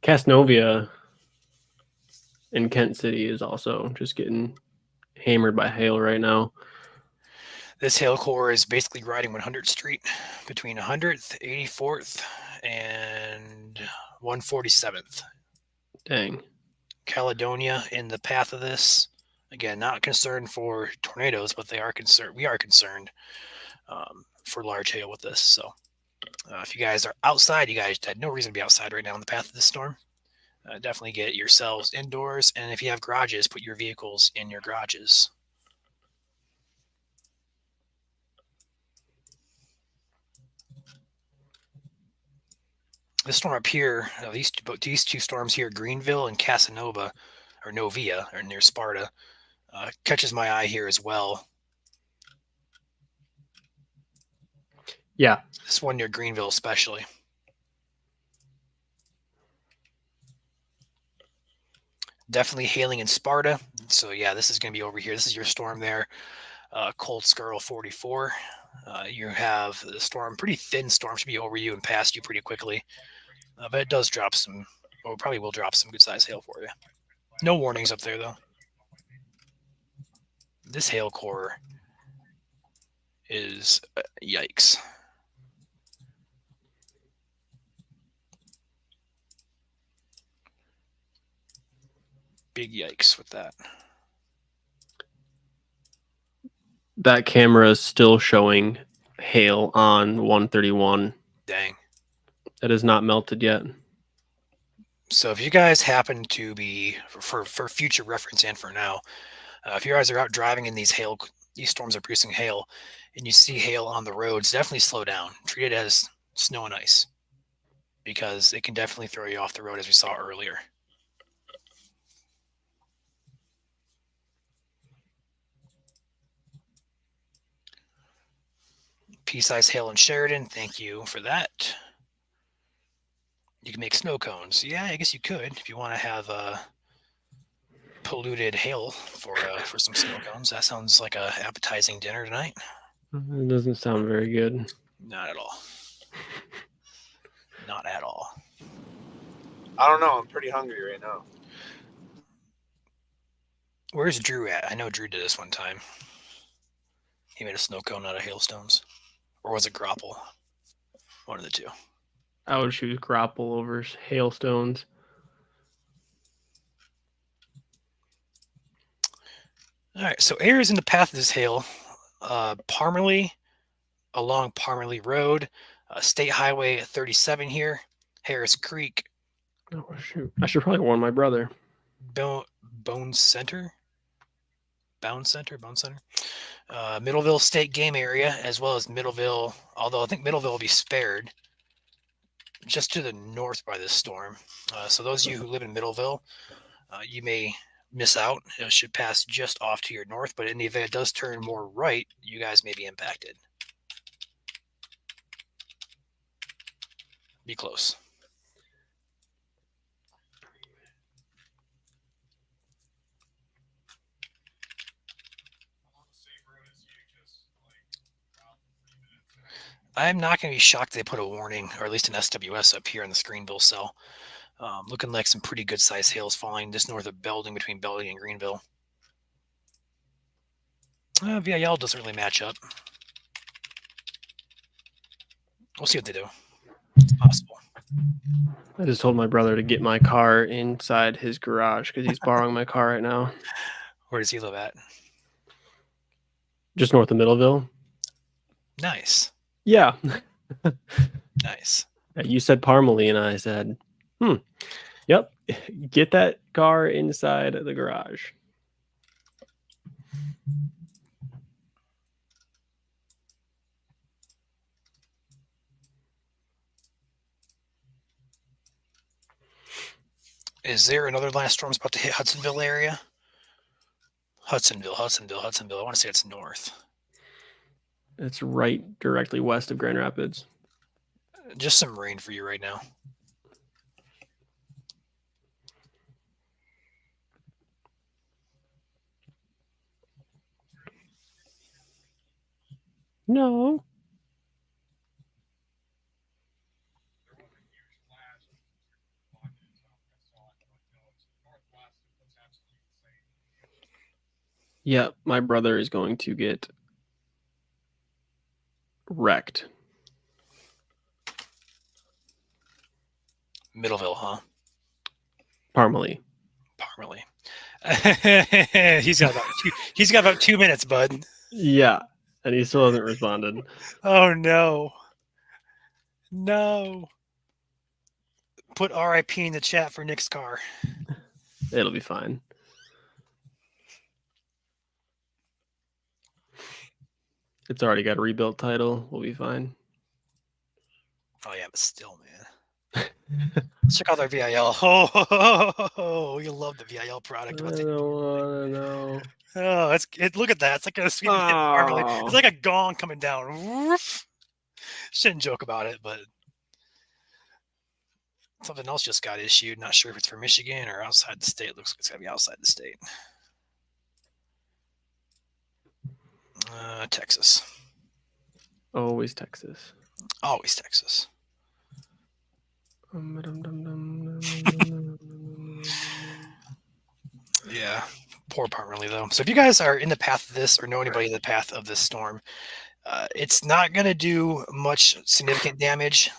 Casnovia in Kent City is also just getting hammered by hail right now. This hail core is basically riding 100th Street between 100th, 84th, and 147th. Dang. Caledonia in the path of this. Again, not concerned for tornadoes, but they are concerned. We are concerned for large hail with this. So if you guys are outside, you guys had no reason to be outside right now in the path of this storm. Definitely get yourselves indoors. And if you have garages, put your vehicles in your garages. This storm up here, these two storms here, Greenville and Casanova, or Novia, or near Sparta, catches my eye here as well. Yeah. This one near Greenville especially. Definitely hailing in Sparta. So yeah, this is going to be over here. This is your storm there. Cold Skirl 44. You have the storm, pretty thin storm, should be over you and past you pretty quickly. But it does drop some, or probably will drop some good size hail for you. No warnings up there though. This hail core is yikes. Big yikes with that. That camera is still showing hail on 131. Dang. It is not melted yet. So if you guys happen to be, for future reference and for now, if you guys are out driving and these storms are producing hail, and you see hail on the roads, definitely slow down. Treat it as snow and ice, because it can definitely throw you off the road, as we saw earlier. Pea-sized hail in Sheridan. Thank you for that. You can make snow cones. Yeah, I guess you could if you want to have polluted hail for some snow cones. That sounds like a appetizing dinner tonight. It doesn't sound very good. Not at all. Not at all. I don't know. I'm pretty hungry right now. Where's Drew at? I know Drew did this one time. He made a snow cone out of hailstones. Or was it Grapple? One of the two. I would choose Grapple over hailstones. All right, so air is in the path of this hail. Parmalee, along Parmalee Road, State Highway 37 here, Harris Creek. Oh, shoot. I should probably warn my brother. Bone Center. Middleville State Game Area, as well as Middleville, although I think Middleville will be spared, just to the north by this storm. So those of you who live in Middleville, you may miss out. It should pass just off to your north, but in the event it does turn more right, you guys may be impacted. Be close. I'm not going to be shocked they put a warning, or at least an SWS up here in the Screenville cell. Looking like some pretty good size hails falling just north of Belding, between Belding and Greenville. VIL doesn't really match up. We'll see what they do. It's possible. I just told my brother to get my car inside his garage because he's borrowing my car right now. Where does he live at? Just north of Middleville. Nice. Yeah. Nice. You said Parmalee, and I said, yep, get that car inside the garage. Is there another last storm's about to hit Hudsonville area? Hudsonville. I want to say it's north. It's right directly west of Grand Rapids. Just some rain for you right now. No. Yeah, my brother is going to get wrecked. Middleville, huh? Parmalee. He's got about 2 minutes, bud. Yeah, and he still hasn't responded. Oh no. No. Put RIP in the chat for Nick's car. It'll be fine. It's already got a rebuilt title. We'll be fine. Oh yeah, but still, man. Let's check out our VIL. Oh, you love the VIL product. I About don't want to know. Oh, look at that. It's like a sweet hit marmalade. It's Oh, like a gong coming down. Woof. Shouldn't joke about it, but something else just got issued. Not sure if it's for Michigan or outside the state. Looks like it's gotta be outside the state. Texas. always Texas. Always Texas. Yeah, poor part really though. So if you guys are in the path of this or know anybody in the path of this storm, it's not going to do much significant damage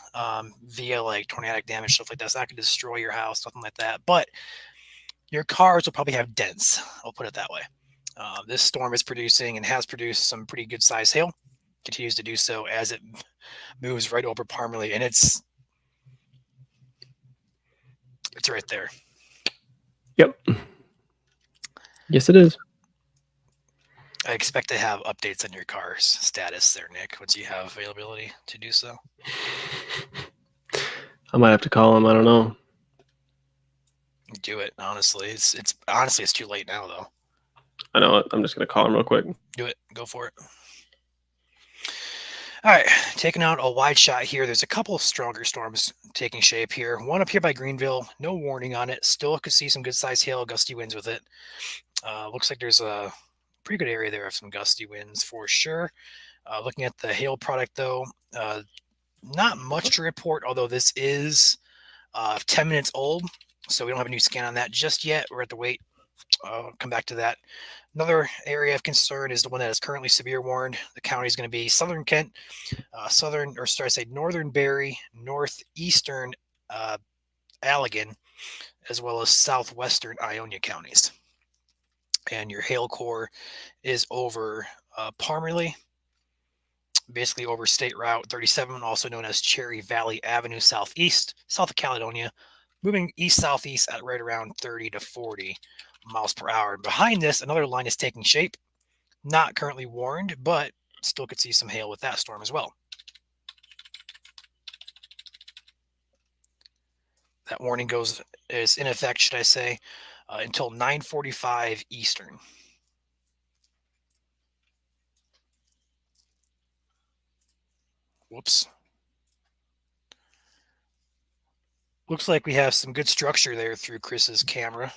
via like tornadic damage, stuff like that. It's not going to destroy your house, nothing like that. But your cars will probably have dents. I'll put it that way. This storm is producing and has produced some pretty good size hail. Continues to do so as it moves right over Parmalee, and it's right there. Yep. Yes, it is. I expect to have updates on your car's status there, Nick, once you have availability to do so. I might have to call him. I don't know. Do it, honestly. It's honestly it's too late now though. I know it. I'm just gonna call him real quick. Do it. Go for it. All right, taking out a wide shot here. There's a couple of stronger storms taking shape here. One up here by Greenville. No warning on it. Still could see some good size hail, gusty winds with it. Looks like there's a pretty good area there of some gusty winds for sure. Looking at the hail product though, not much to report, although this is 10 minutes old. So we don't have a new scan on that just yet. We're at the wait. I'll come back to that. Another area of concern is the one that is currently severe warned. The county is going to be southern Kent, northern Barry, northeastern Allegan, as well as southwestern Ionia counties. And your hail core is over Parmalee, basically over State Route 37, also known as Cherry Valley Avenue Southeast, south of Caledonia, moving east-southeast at right around 30 to 40 miles per hour. Behind this, another line is taking shape. Not currently warned, but still could see some hail with that storm as well. That warning is in effect, should I say, until 9:45 Eastern. Whoops. Looks like we have some good structure there through Chris's camera.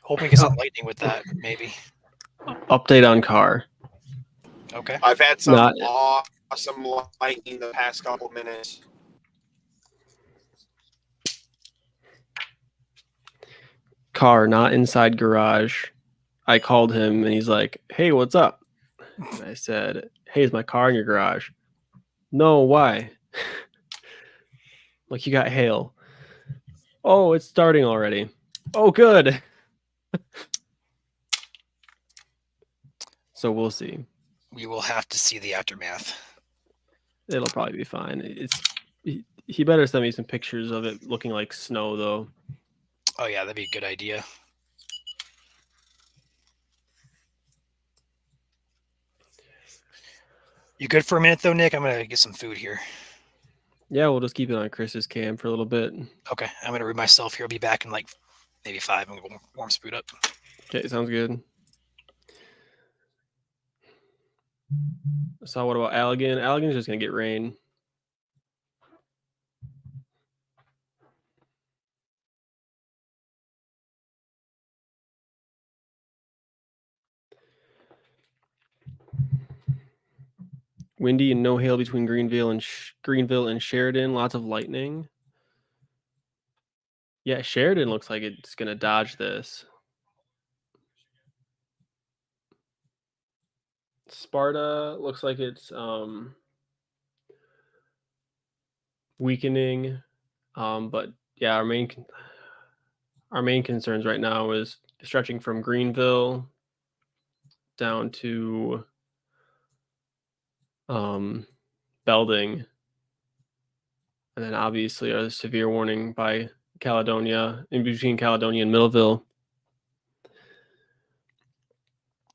Hoping to get some lightning with that, maybe. Update on car. Okay. I've had some awesome lightning the past couple minutes. Car, not inside garage. I called him and he's like, "Hey, what's up?" And I said, "Hey, is my car in your garage?" "No, why?" Like, you got hail. "Oh, it's starting already." "Oh, good." So we'll see. We will have to see the aftermath. It'll probably be fine. He better send me some pictures of it looking like snow, though. Oh yeah, that'd be a good idea. You good for a minute though, Nick? I'm gonna get some food here. Yeah, we'll just keep it on Chris's cam for a little bit. Okay, I'm gonna read myself here. I'll be back in like maybe 5. I'm gonna warm some food up. Okay, sounds good. So what about Allegan? Allegan's just gonna get rain. Windy and no hail between Greenville and Sheridan. Lots of lightning. Yeah, Sheridan looks like it's gonna dodge this. Sparta looks like it's weakening, but yeah, our main concerns right now is stretching from Greenville down to Belding, and then obviously a severe warning by Caledonia, in between Caledonia and Millville.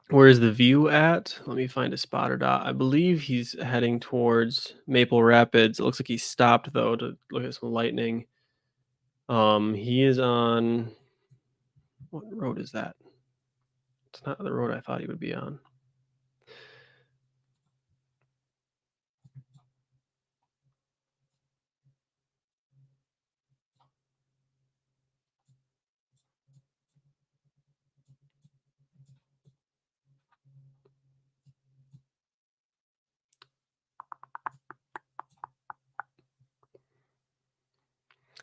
Where's the view at? Let me find a spotter dot. I believe he's heading towards Maple Rapids. It looks like he stopped though to look at some lightning. He is on, what road is that? It's not the road I thought he would be on.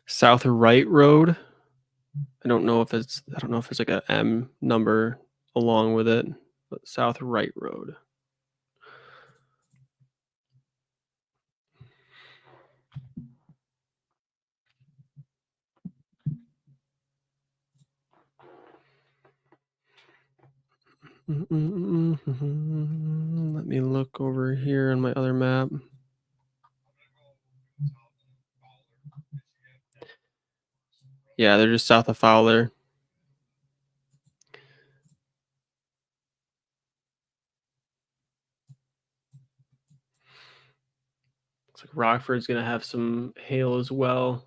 South Right Road. I don't know if there's like a M number along with it, but South Right Road. Let me look over here on my other map. Yeah, they're just south of Fowler. Looks like Rockford's gonna have some hail as well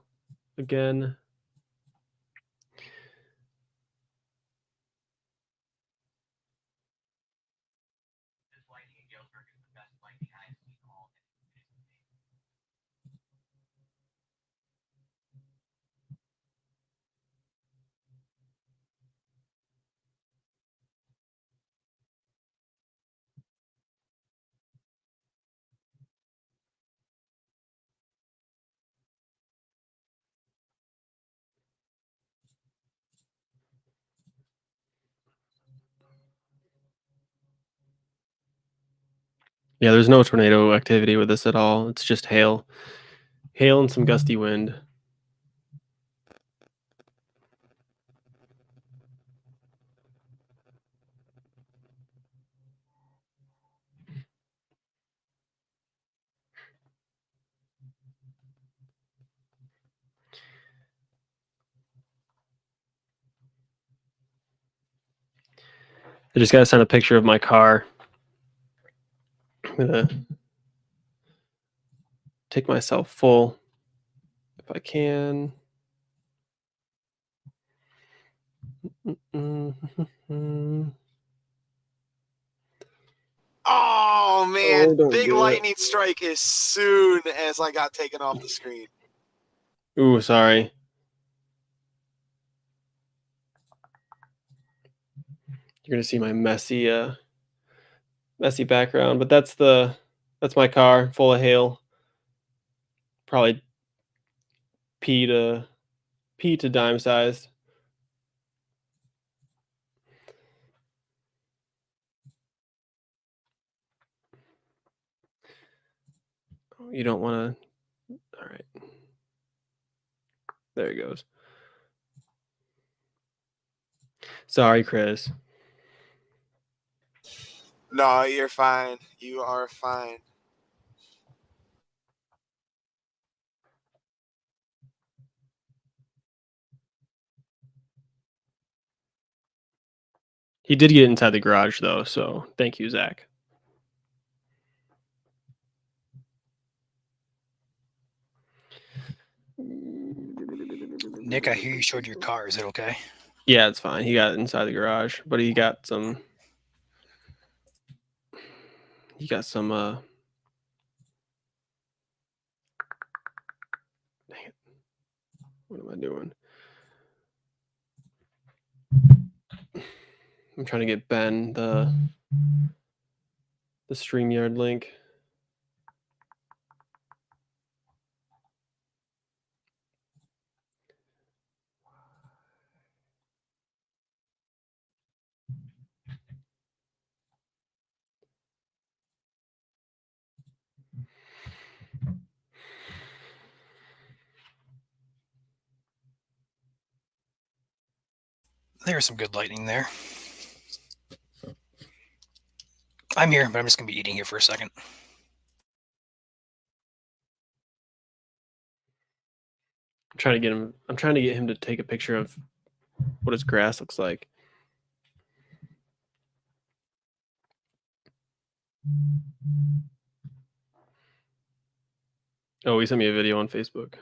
again. Yeah, there's no tornado activity with this at all. It's just hail. Hail and some gusty wind. I just gotta send a picture of my car. I'm gonna take myself full if I can. Oh man, don't big do it. lightning strike as soon as I got taken off the screen. Ooh, sorry. You're gonna see my messy background, but that's my car full of hail. Probably P to dime sized. You don't want to. All right. There it goes. Sorry, Chris. No, you're fine. You are fine. He did get inside the garage though, so thank you, Zach. Nick, I hear you showed your car. Is it okay? Yeah, it's fine. He got inside the garage, but he got some. Dang it. What am I doing? I'm trying to get Ben the StreamYard link. There's some good lightning there. I'm here, but I'm just gonna be eating here for a second. I'm trying to get him to take a picture of what his grass looks like. Oh, he sent me a video on Facebook.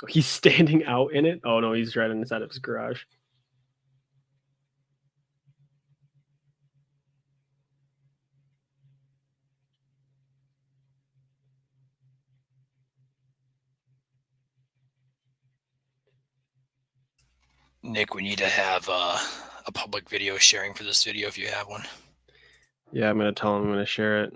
He's standing out in it. Oh no, he's right inside of his garage. Nick, we need to have a public video sharing for this video if you have one. Yeah, I'm gonna tell him I'm gonna share it.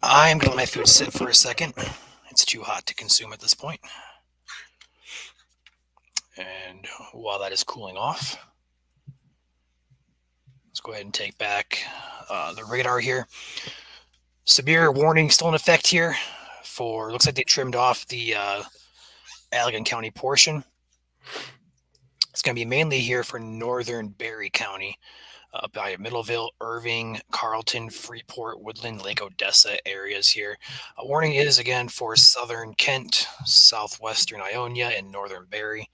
I'm gonna let my food sit for a second. It's too hot to consume at this point. And while that is cooling off, let's go ahead and take back the radar here. Severe warning still in effect here for, looks like they trimmed off the Allegan County portion. It's going to be mainly here for northern Berry County, by Middleville, Irving, Carlton, Freeport, Woodland, Lake Odessa areas here. A warning is again for southern Kent, southwestern Ionia, and northern Berry.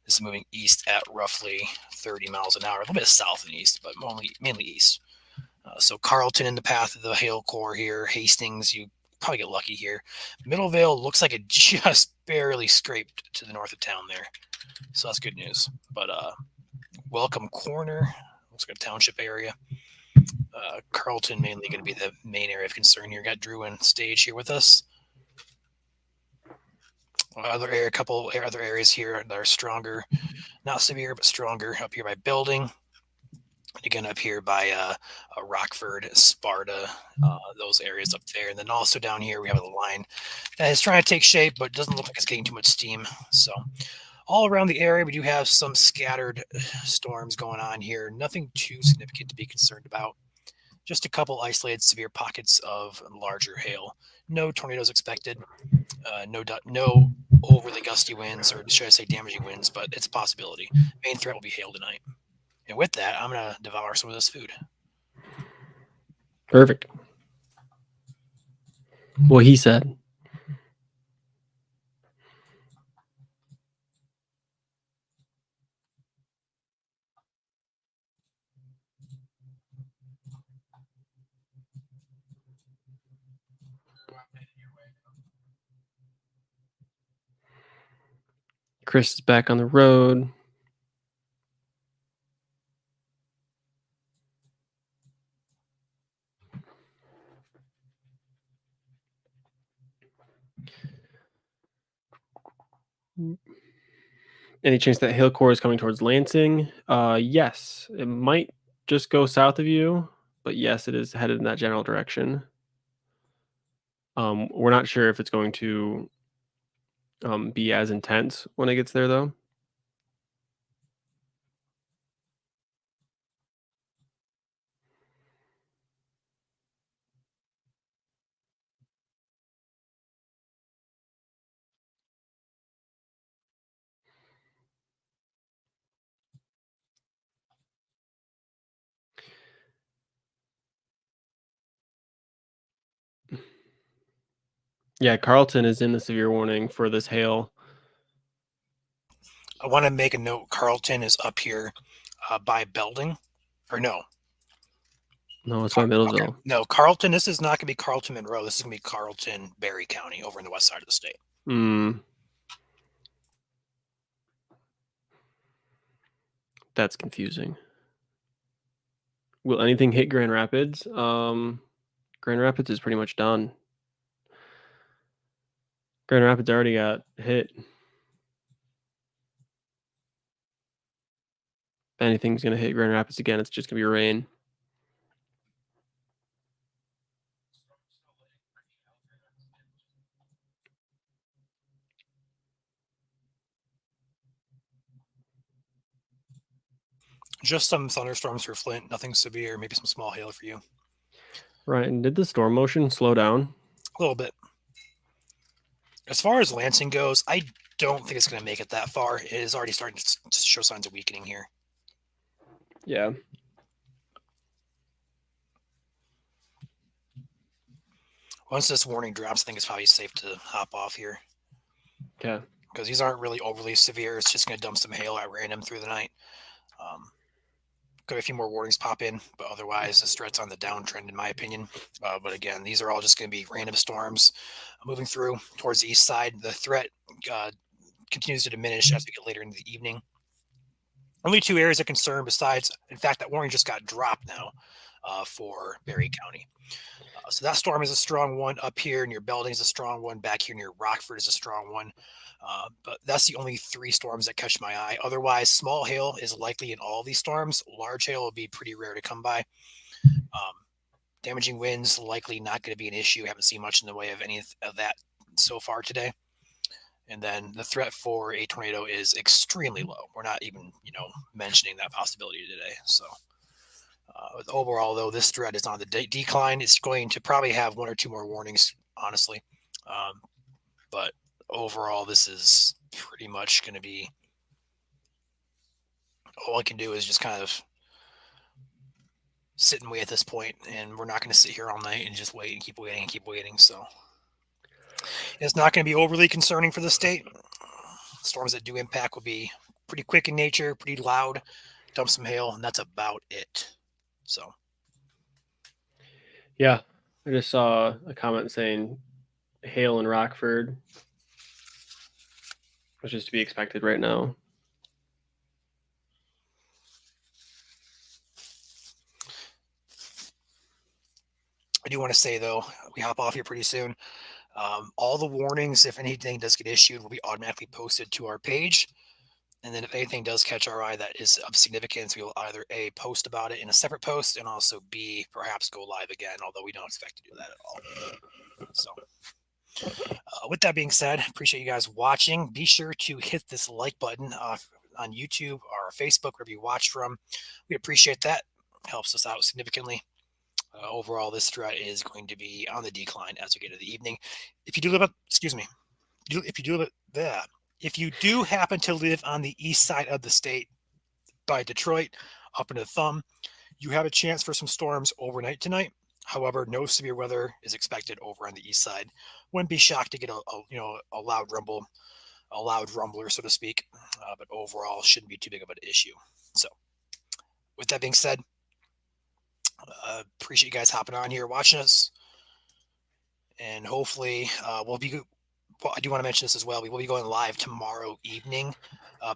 This is moving east at roughly 30 miles an hour, a little bit south and east, but mainly east. So Carlton in the path of the hail core here. Hastings, you probably get lucky here. Middleville looks like it just barely scraped to the north of town there. So that's good news. But Welcome Corner, looks like a township area. Carlton mainly going to be the main area of concern here. Got Drew and Stage here with us. A couple other areas here that are stronger, not severe, but stronger. Up here by Building. Again, up here by Rockford, Sparta, those areas up there. And then also down here, we have a line that is trying to take shape, but doesn't look like it's getting too much steam. So all around the area, we do have some scattered storms going on here. Nothing too significant to be concerned about. Just a couple isolated severe pockets of larger hail. No tornadoes expected. No overly gusty winds, or should I say damaging winds, but it's a possibility. Main threat will be hail tonight. And with that, I'm going to devour some of this food. Perfect. What he said. Chris is back on the road. Any chance that hail core is coming towards Lansing? Yes, it might just go south of you, but yes, it is headed in that general direction. We're not sure if it's going to be as intense when it gets there, though. Yeah, Carlton is in the severe warning for this hail. I want to make a note. Carlton is up here by Belding. Or no. No, it's by Middleville. Okay. No, Carlton. This is not going to be Carlton Monroe. This is going to be Carlton, Berry County over in the west side of the state. That's confusing. Will anything hit Grand Rapids? Grand Rapids is pretty much done. Grand Rapids already got hit. If anything's going to hit Grand Rapids again, it's just going to be rain. Just some thunderstorms for Flint. Nothing severe. Maybe some small hail for you. Right. And did the storm motion slow down? A little bit. As far as Lansing goes, I don't think it's going to make it that far. It is already starting to show signs of weakening here. Yeah. Once this warning drops, I think it's probably safe to hop off here Okay. because these aren't really overly severe. It's just going to dump some hail at random through the night. Could a few more warnings pop in, but otherwise, this threat's on the downtrend, in my opinion. But again, these are all just going to be random storms moving through towards the east side. The threat continues to diminish as we get later into the evening. Only 2 areas of concern besides, in fact, that warning just got dropped now for Berry County. So that storm is a strong one. Up here near Belding is a strong one. Back here near Rockford is a strong one. But that's the only 3 storms that catch my eye. Otherwise, small hail is likely in all these storms. Large hail will be pretty rare to come by. Damaging winds likely not going to be an issue. Haven't seen much in the way of any of that so far today. And then the threat for a tornado is extremely low. We're not even, mentioning that possibility today. So overall, though, this threat is on the decline. It's going to probably have 1 or 2 more warnings, honestly. But overall, this is pretty much going to be all I can do is just kind of sit and wait at this point, and we're not going to sit here all night and just wait and keep waiting and keep waiting. So it's not going to be overly concerning for the state. Storms that do impact will be pretty quick in nature, pretty loud, dump some hail, and that's about it. So Yeah. I just saw a comment saying hail in Rockford, which is to be expected right now. I do want to say, though, we hop off here pretty soon. All the warnings, if anything does get issued, will be automatically posted to our page. And then if anything does catch our eye that is of significance, we will either A, post about it in a separate post, and also B, perhaps go live again, although we don't expect to do that at all. So with that being said, appreciate you guys watching. Be sure to hit this like button on YouTube or Facebook, wherever you watch from. We appreciate that. Helps us out significantly. Overall, this threat is going to be on the decline as we get to the evening. If you do live up, if you do happen to live on the east side of the state by Detroit, up into the Thumb, you have a chance for some storms overnight tonight. However, no severe weather is expected over on the east side. Wouldn't be shocked to get a loud rumble, a loud rumbler, so to speak. But overall, shouldn't be too big of an issue. So, with that being said, appreciate you guys hopping on here, watching us, and hopefully we'll be. Well, I do want to mention this as well. We will be going live tomorrow evening,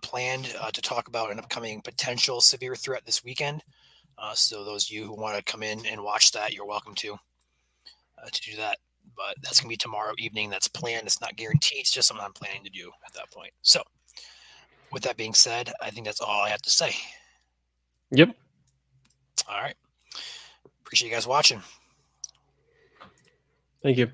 planned to talk about an upcoming potential severe threat this weekend. So those of you who want to come in and watch that, you're welcome to do that. But that's going to be tomorrow evening. That's planned. It's not guaranteed. It's just something I'm planning to do at that point. So with that being said, I think that's all I have to say. Yep. All right. Appreciate you guys watching. Thank you.